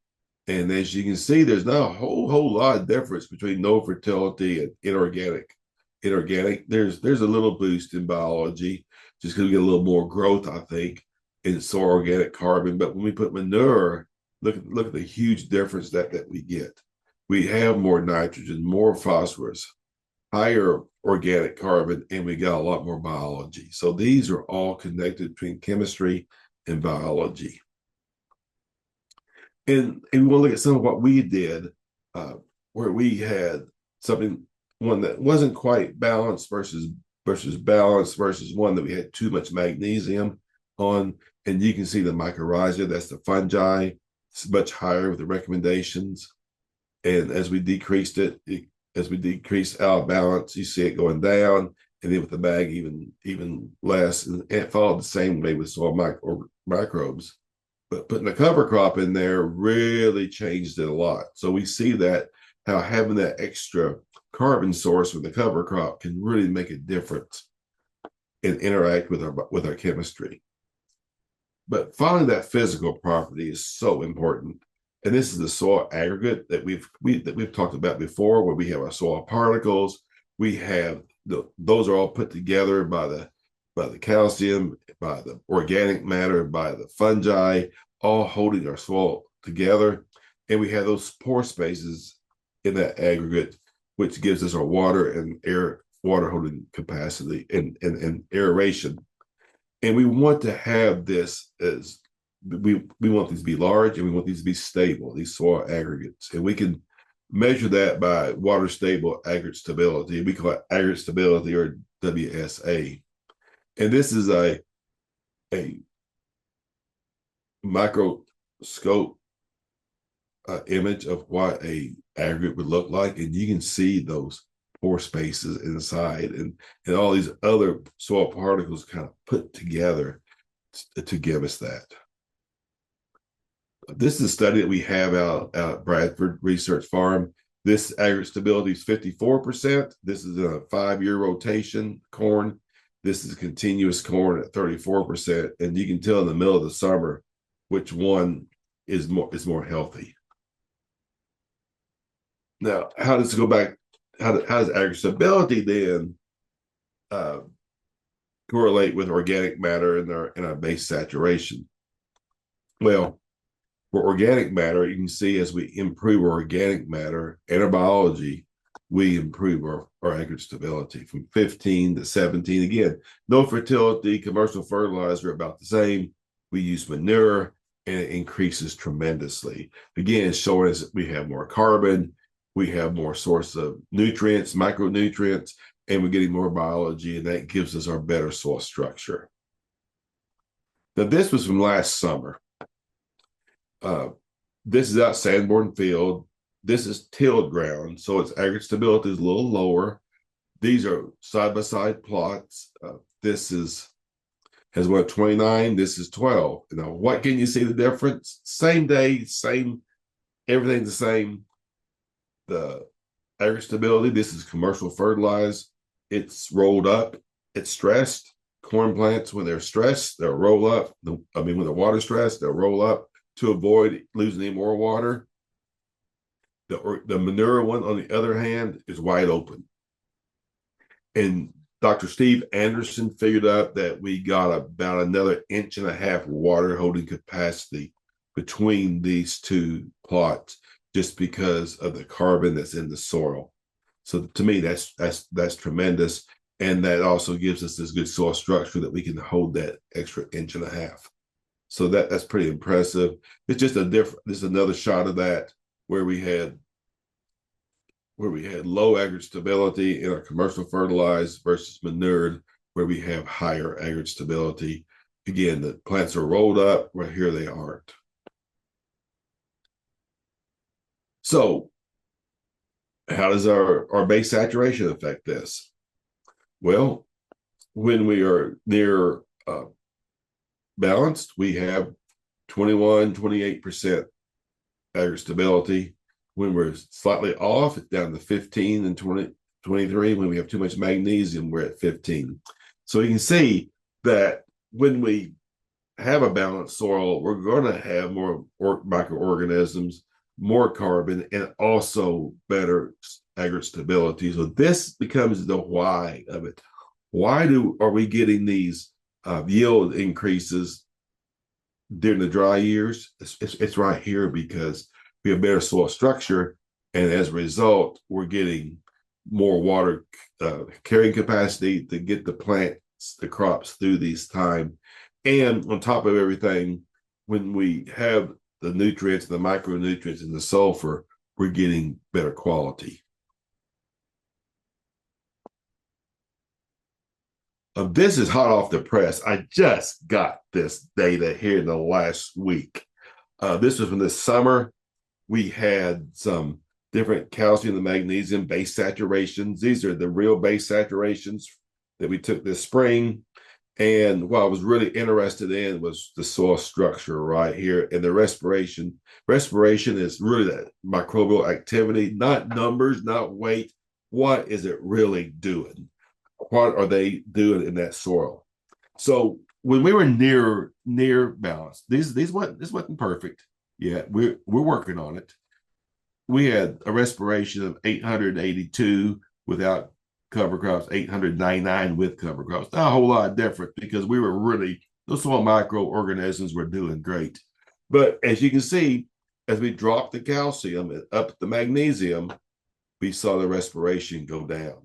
And as you can see, there's not a whole lot of difference between no fertility and inorganic. There's a little boost in biology just because we get a little more growth, I think, in soil organic carbon. But when we put manure, look at the huge difference that we get. We have more nitrogen, more phosphorus, higher organic carbon, and we got a lot more biology. So these are all connected between chemistry and biology. And we want to look at some of what we did, where we had one that wasn't quite balanced versus balanced versus one that we had too much magnesium on. And you can see the mycorrhiza, that's the fungi. It's much higher with the recommendations. And as we decreased as we decreased out of balance, you see it going down. And then with the mag, even less. And it followed the same way with soil microbes. But putting a cover crop in there really changed it a lot. So we see that how having that extra carbon source with the cover crop can really make a difference and interact with our chemistry. But following that physical property is so important. And this is the soil aggregate that we've talked about before, where we have our soil particles. We have those are all put together by the calcium, by the organic matter, by the fungi, all holding our soil together. And we have those pore spaces in that aggregate, which gives us our water and water holding capacity and aeration. And we want to have this as we want these to be large, and we want these to be stable, these soil aggregates. And we can measure that by water stable aggregate stability. We call it aggregate stability, or WSA. And this is a microscope image of what a aggregate would look like. And you can see those pore spaces inside and all these other soil particles kind of put together to give us that. This is a study that we have out at Bradford Research Farm. This aggregate stability is 54%. This is a 5-year rotation corn. This is continuous corn at 34%. And you can tell in the middle of the summer which one is more healthy. Now, how does it go back? How does aggregate stability then correlate with organic matter in our base saturation? Well, for organic matter, you can see as we improve our organic matter and our biology, we improve our aggregate stability from 15 to 17. Again, no fertility, commercial fertilizer about the same. We use manure and it increases tremendously. Again, showing us we have more carbon, we have more source of nutrients, micronutrients, and we're getting more biology, and that gives us our better soil structure. Now, this was from last summer. This is out Sanborn Field. This is tilled ground, so its aggregate stability is a little lower. These are side-by-side plots. This has 29. This is 12. Now, what can you see the difference? Same day, everything's the same. The aggregate stability, this is commercial fertilized. It's rolled up. It's stressed. corn plants, when they're stressed, they'll roll up. When the water's stressed, they'll roll up to avoid losing any more water. The manure one, on the other hand, is wide open. And Dr. Steve Anderson figured out that we got about another 1.5 inches water holding capacity between these two plots just because of the carbon that's in the soil. So to me, that's tremendous. And that also gives us this good soil structure that we can hold that extra 1.5 inches. So that's pretty impressive. It's just this is another shot of that where we had low aggregate stability in our commercial fertilized versus manured, where we have higher aggregate stability. Again, the plants are rolled up, where here they aren't. So how does our base saturation affect this? Well, when we are near balanced, we have 28% aggregate stability. When we're slightly off, it's down to 15 and 23. When we have too much magnesium, we're at 15. So you can see that when we have a balanced soil, we're going to have more microorganisms, more carbon, and also better aggregate stability. So this becomes the why of it. Why are we getting these yield increases during the dry years? It's right here because we have better soil structure, and as a result, we're getting more water carrying capacity to get the crops through these time. And on top of everything, when we have the nutrients, the micronutrients, and the sulfur, we're getting better quality. This is hot off the press. I just got this data here in the last week. This was from this summer. We had some different calcium and magnesium base saturations. These are the real base saturations that we took this spring. And what I was really interested in was the soil structure right here and the respiration. Respiration is really that microbial activity, not numbers, not weight. What is it really doing? What are they doing in that soil? So when we were near balance, this wasn't perfect yet. We're working on it. We had a respiration of 882 without cover crops, 899 with cover crops. Not a whole lot different because those soil microorganisms were doing great. But as you can see, as we dropped the calcium and up the magnesium, we saw the respiration go down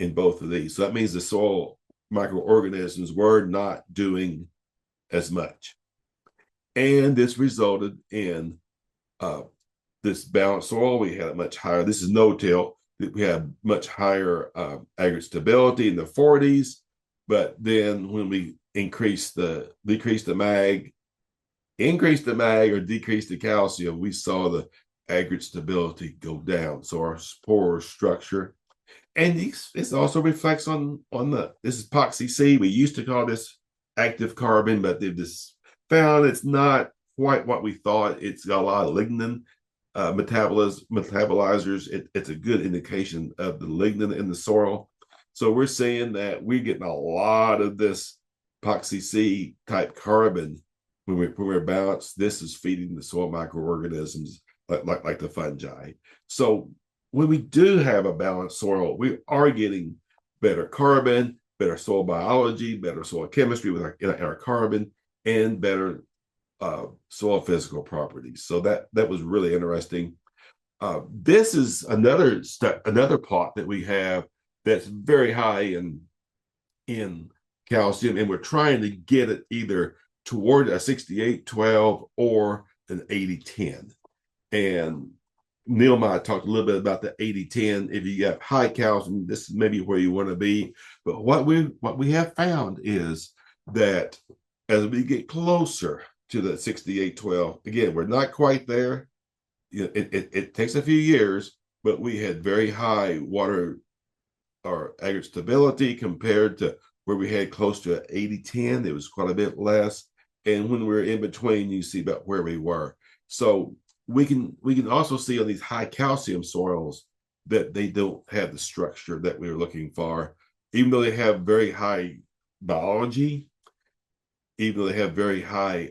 in both of these. So that means the soil microorganisms were not doing as much. And this resulted in this balanced soil. We had a much higher, this is no-till, we had much higher aggregate stability in the 40s. But then when we increase the mag or decrease the calcium, we saw the aggregate stability go down. So our spore structure, and this also reflects on this is epoxy C. We used to call this active carbon, but they've just found it's not quite what we thought. It's got a lot of lignin metabolizers. It's a good indication of the lignin in the soil. So we're saying that we're getting a lot of this epoxy C type carbon when we're balanced. This is feeding the soil microorganisms like the fungi. So when we do have a balanced soil, we are getting better carbon, better soil biology, better soil chemistry with our carbon, and better soil physical properties. So that was really interesting. This is another plot that we have that's very high in calcium, and we're trying to get it either toward a 68-12 or an 80-10. And Neil might talk a little bit about the 80-10. If you have high calcium, this is maybe where you want to be. But what we have found is that as we get closer to the 68-12, again, we're not quite there. It takes a few years, but we had very high water or aggregate stability compared to where we had close to 80-10. It was quite a bit less. And when we're in between, you see about where we were. So we can also see on these high calcium soils that they don't have the structure that we were looking for, even though they have very high biology, even though they have very high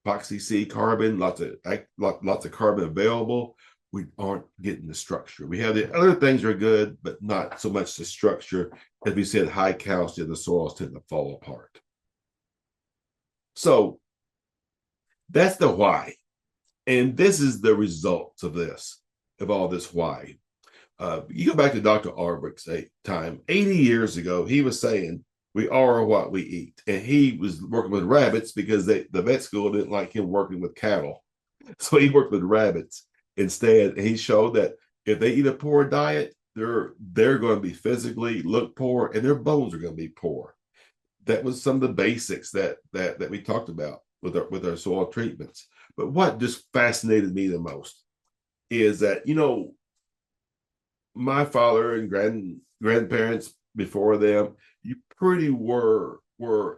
epoxy C carbon, lots of carbon available, we aren't getting the structure. We have the other things are good, but not so much the structure. As we said, high calcium, the soils tend to fall apart. So that's the why. And this is the results of all this why. You go back to Dr. Albrecht's time, 80 years ago, he was saying, we are what we eat. And he was working with rabbits because the vet school didn't like him working with cattle. So he worked with rabbits instead. And he showed that if they eat a poor diet, they're going to be physically look poor and their bones are going to be poor. That was some of the basics that we talked about with our soil treatments. But what just fascinated me the most is that, my father and grandparents before them, you pretty were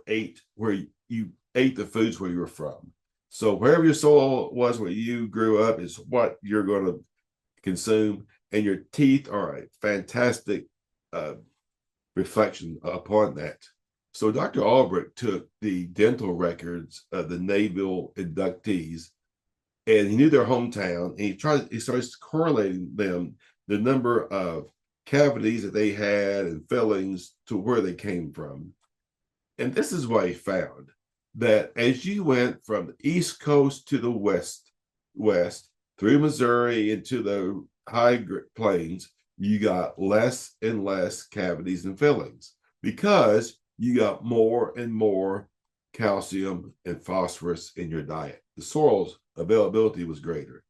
ate where you ate the foods where you were from. So wherever your soil was where you grew up is what you're going to consume, and your teeth are a fantastic reflection upon that. So Dr. Albrecht took the dental records of the naval inductees, and he knew their hometown, and he started correlating them, the number of cavities that they had and fillings to where they came from. And this is what he found, that as you went from the East Coast to the west through Missouri into the high plains, you got less and less cavities and fillings because you got more and more calcium and phosphorus in your diet. The soil's availability was greater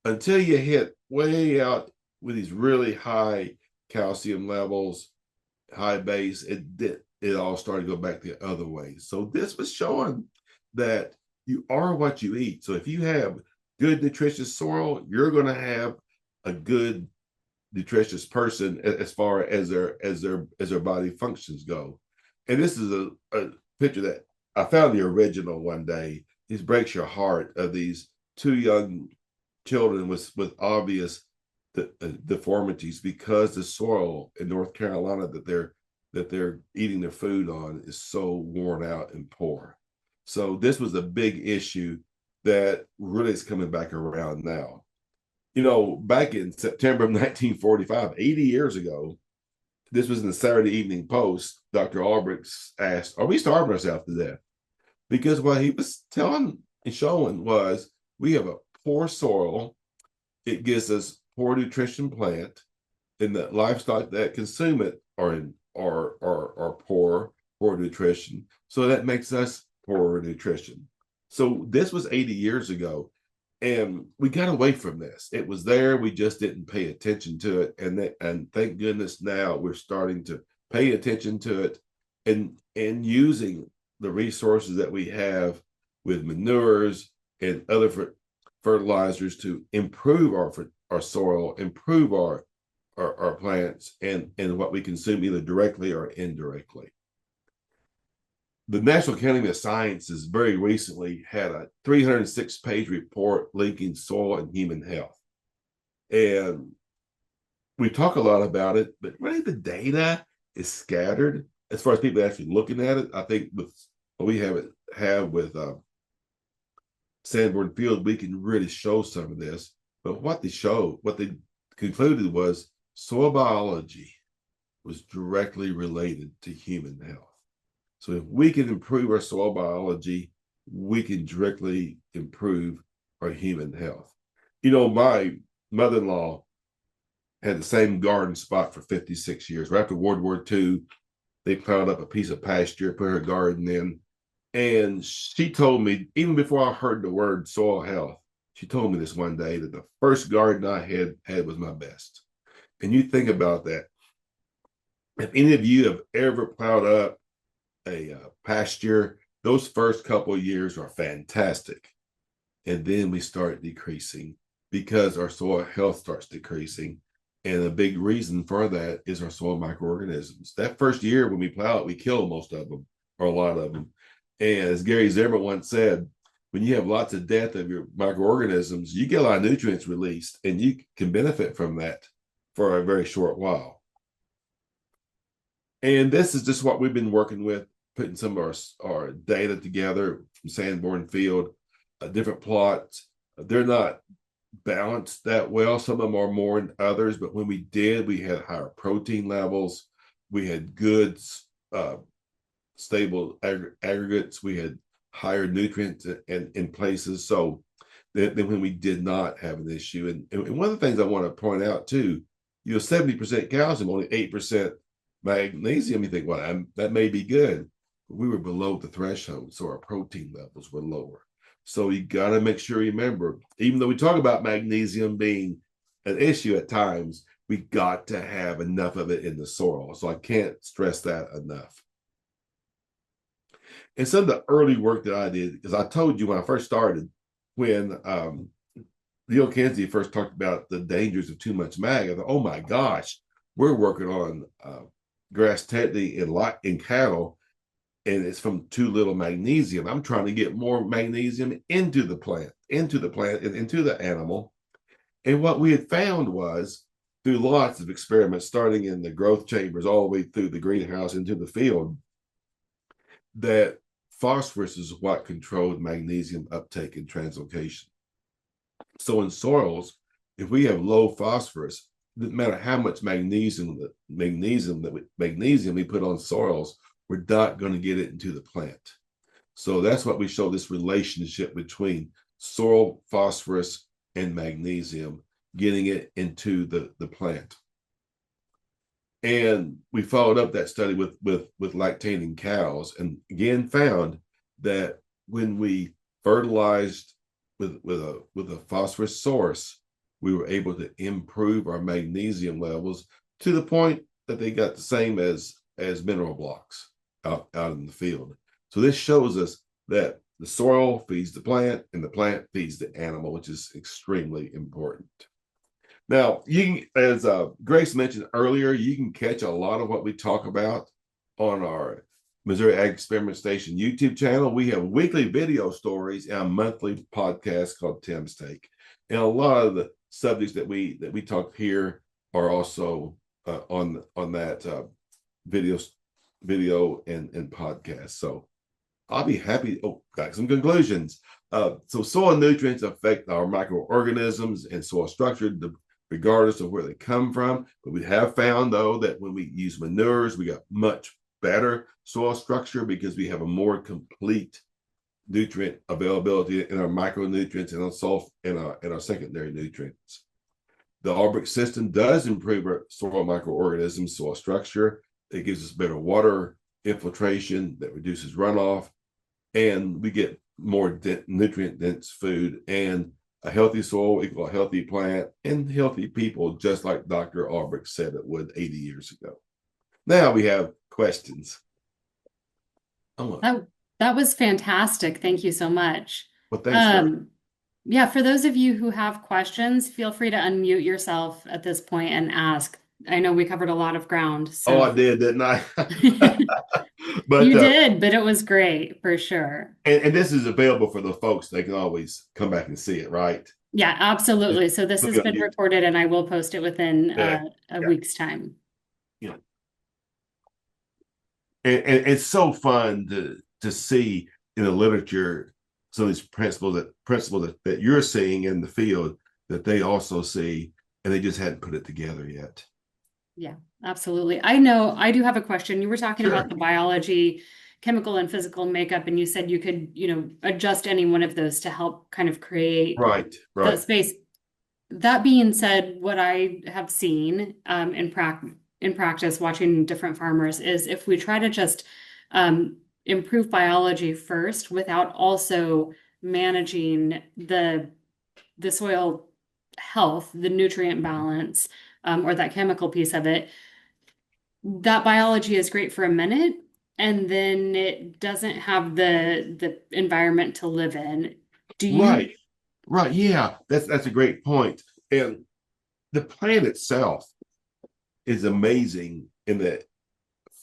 until you hit way out with these really high calcium levels, high base. It all started to go back the other way. So this was showing that you are what you eat. So if you have good nutritious soil, you're going to have a good nutritious person as far as their body functions go. And this is a picture that I found the original one day. It breaks your heart of these two young children with obvious deformities because the soil in North Carolina that they're eating their food on is so worn out and poor. So this was a big issue that really is coming back around now. Back in September of 1945, 80 years ago, this was in the Saturday Evening Post, Dr. Albrecht asked, are we starving ourselves to death? Because what he was telling and showing was we have a poor soil. It gives us poor nutrition plant, and the livestock that consume it are poor nutrition. So that makes us poor nutrition. So this was 80 years ago, and we got away from this. It was there. We just didn't pay attention to it. And thank goodness now we're starting to pay attention to it and using the resources that we have with manures and other fertilizers to improve our soil, improve our plants and what we consume either directly or indirectly. The National Academy of Sciences very recently had a 306-page report linking soil and human health. And we talk a lot about it, but really the data is scattered as far as people actually looking at it. I think with what we have with Sanborn Field, we can really show some of this. But what they concluded was soil biology was directly related to human health. So if we can improve our soil biology, we can directly improve our human health. My mother-in-law had the same garden spot for 56 years. Right after World War II, they plowed up a piece of pasture, put her garden in. And she told me, even before I heard the word soil health, she told me this one day that the first garden I had was my best. And you think about that. If any of you have ever plowed up a pasture, those first couple of years are fantastic. And then we start decreasing because our soil health starts decreasing. And a big reason for that is our soil microorganisms. That first year when we plow it, we kill most of them, or a lot of them. And as Gary Zimmer once said, when you have lots of death of your microorganisms, you get a lot of nutrients released, and you can benefit from that for a very short while. And this is just what we've been working with, putting some of our data together from Sanborn Field, different plots. They're not balanced that well. Some of them are more than others, but when we did, we had higher protein levels. We had good, stable aggregates. We had higher nutrients in places. So than when we did not have an issue. And one of the things I want to point out too, 70% calcium, only 8% magnesium. You think, well, that may be good. But we were below the threshold, so our protein levels were lower. So you got to make sure you remember, even though we talk about magnesium being an issue at times, we got to have enough of it in the soil. So I can't stress that enough. And some of the early work that I did, because I told you when I first started, when Leo Kinsey first talked about the dangers of too much mag, I thought, oh my gosh, we're working on grass tetany in cattle, and it's from too little magnesium. I'm trying to get more magnesium into the plant, and into the animal. And what we had found was, through lots of experiments, starting in the growth chambers all the way through the greenhouse into the field, that phosphorus is what controlled magnesium uptake and translocation. So in soils, if we have low phosphorus, no matter how much magnesium we put on soils, we're not going to get it into the plant. So that's what we show, this relationship between soil phosphorus and magnesium, getting it into the plant. And we followed up that study with lactating cows, and again found that when we fertilized with a phosphorus source, we were able to improve our magnesium levels to the point that they got the same as mineral blocks out in the field. So this shows us that the soil feeds the plant and the plant feeds the animal, which is extremely important. Now, you can, as Grace mentioned earlier, you can catch a lot of what we talk about on our Missouri Ag Experiment Station YouTube channel. We have weekly video stories and a monthly podcast called Tim's Take. And a lot of the subjects that we talk here are also on that video and podcast. So I'll be happy. Oh, got some conclusions. So soil nutrients affect our microorganisms and soil structure, regardless of where they come from. But we have found, though, that when we use manures, we got much better soil structure because we have a more complete nutrient availability in our micronutrients and our secondary nutrients. The Albrecht system does improve our soil microorganisms, soil structure. It gives us better water infiltration that reduces runoff, and we get more nutrient-dense food. And a healthy soil equals a healthy plant and healthy people, just like Dr. Albrecht said it would 80 years ago. Now we have questions. That was fantastic. Thank you so much. Well, thanks. Yeah, for those of you who have questions, feel free to unmute yourself at this point and ask. I know we covered a lot of ground. So. Oh, I did, didn't I? But you did, but it was great for sure. And this is available for the folks. They can always come back and see it, right? Yeah, absolutely. So this has been recorded, and I will post it within a week's time. Yeah. And it's so fun to see in the literature some of these principles that you're seeing in the field that they also see, and they just hadn't put it together yet. Yeah, absolutely. I know I do have a question. You were talking Sure. about the biology, chemical and physical makeup, and you said you could, adjust any one of those to help kind of create that space. That being said, what I have seen in practice, watching different farmers, is if we try to just improve biology first without also managing the soil health, the nutrient balance, or that chemical piece of it, that biology is great for a minute, and then it doesn't have the environment to live in. Do you? Right. Yeah, that's a great point. And the plant itself is amazing in that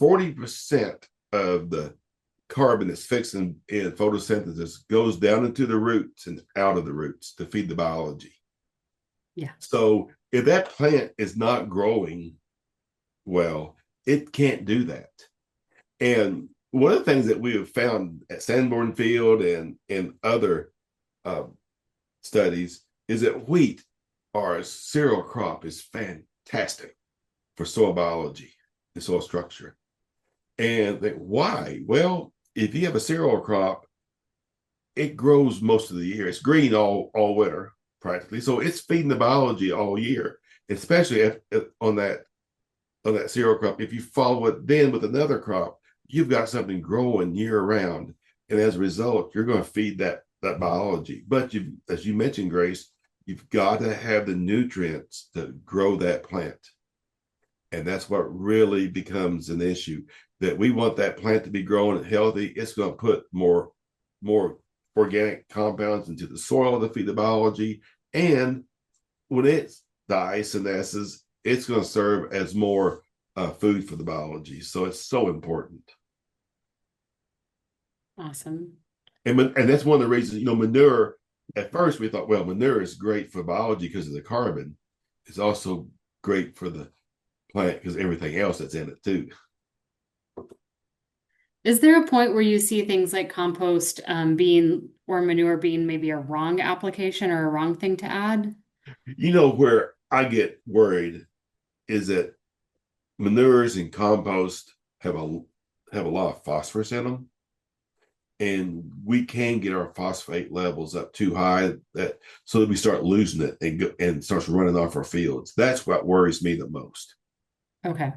40% of the carbon that's fixed in photosynthesis goes down into the roots and out of the roots to feed the biology. Yeah. So if that plant is not growing well, it can't do that. And one of the things that we have found at Sanborn Field and other uh, studies is that wheat or a cereal crop is fantastic for soil biology and soil structure. And why? Well, if you have a cereal crop, it grows most of the year. It's green all winter practically, so it's feeding the biology all year. Especially on that cereal crop. If you follow it then with another crop, you've got something growing year round, and as a result, you're going to feed that biology. But you, as you mentioned, Grace, you've got to have the nutrients to grow that plant. And that's what really becomes an issue, that we want that plant to be growing and healthy. It's going to put more organic compounds into the soil to feed the biology. And when it dies, senesces, it's going to serve as more food for the biology. So it's so important. Awesome. And that's one of the reasons, manure, at first we thought, well, manure is great for biology because of the carbon. It's also great for the plant because everything else that's in it too. Is there a point where you see things like compost being or manure being maybe a wrong application or a wrong thing to add? Where I get worried is that manures and compost have a lot of phosphorus in them, and we can get our phosphate levels up too high so that we start losing it and starts running off our fields. That's what worries me the most. Okay.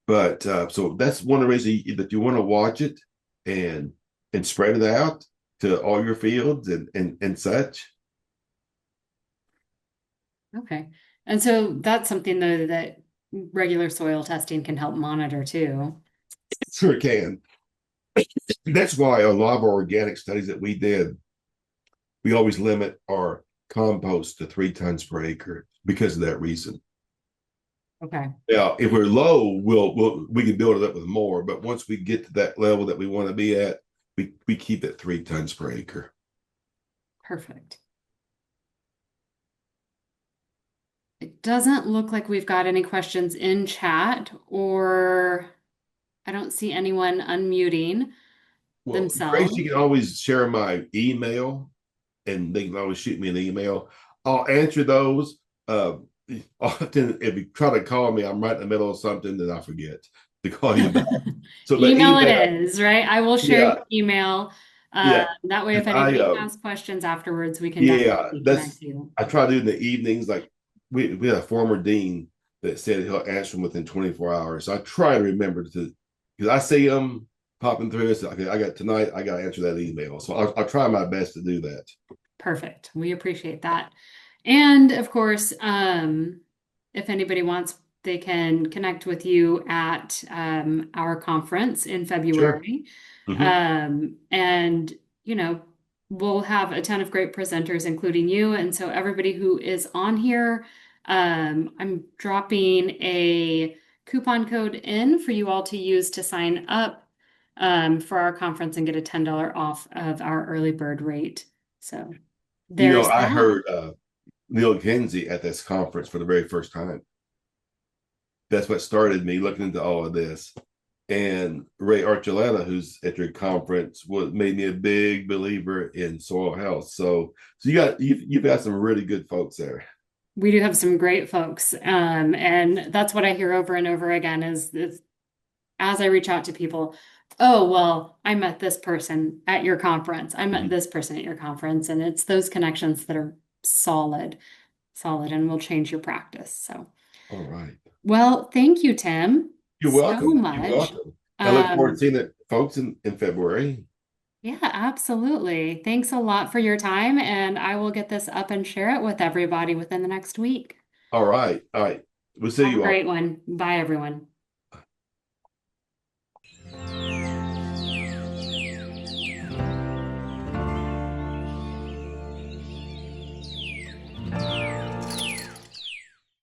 But so that's one of the reasons that you want to watch it and spread it out to all your fields and such. Okay. And so that's something though that regular soil testing can help monitor too. Sure can. That's why a lot of our organic studies that we did, we always limit our compost to 3 tons per acre because of that reason. Okay. Now, if we're low, we can build it up with more. But once we get to that level that we want to be at, we keep it 3 tons per acre. Perfect. It doesn't look like we've got any questions in chat, or I don't see anyone unmuting Well, Grace, themselves. you can always share my email, and they can always shoot me an email. I'll answer those. Often, if you try to call me, I'm right in the middle of something, and I forget to call you back. So, but Email it email, is, right? I will share yeah, your email. yeah. That way, if Because anybody has questions afterwards, we can yeah, definitely connect you. I try to do in the evenings. Like we had a former dean that said he'll answer them within 24 hours. So I try to remember to, because I see them popping through. So okay, I got tonight. I got to answer that email. So I'll try my best to do that. Perfect. We appreciate that. And of course, if anybody wants, they can connect with you at our conference in Sure. February. Mm-hmm. And, we'll have a ton of great presenters, including you. And so everybody who is on here, I'm dropping a coupon code in for you all to use to sign up for our conference and get a $10 off of our early bird rate. So there's I that. heard Neil Kinsey at this conference for the very first time. That's what started me looking into all of this. And Ray Archuleta, who's at your conference, made me a big believer in soil health. So you've got some really good folks there. We do have some great folks. And that's what I hear over and over again is as I reach out to people, oh, well, I met this person at your conference. I met Mhm. this person at your conference. And it's those connections that are solid, and will change your practice. So, All right. well, thank you, Tim, You're so welcome. You're much. welcome. I look forward to Um, seeing it, folks, in February. yeah, absolutely. Thanks a lot for your time. And I will get this up and share it with everybody within the next week. All right. All right. We'll see Have a you all. great one. Bye, everyone.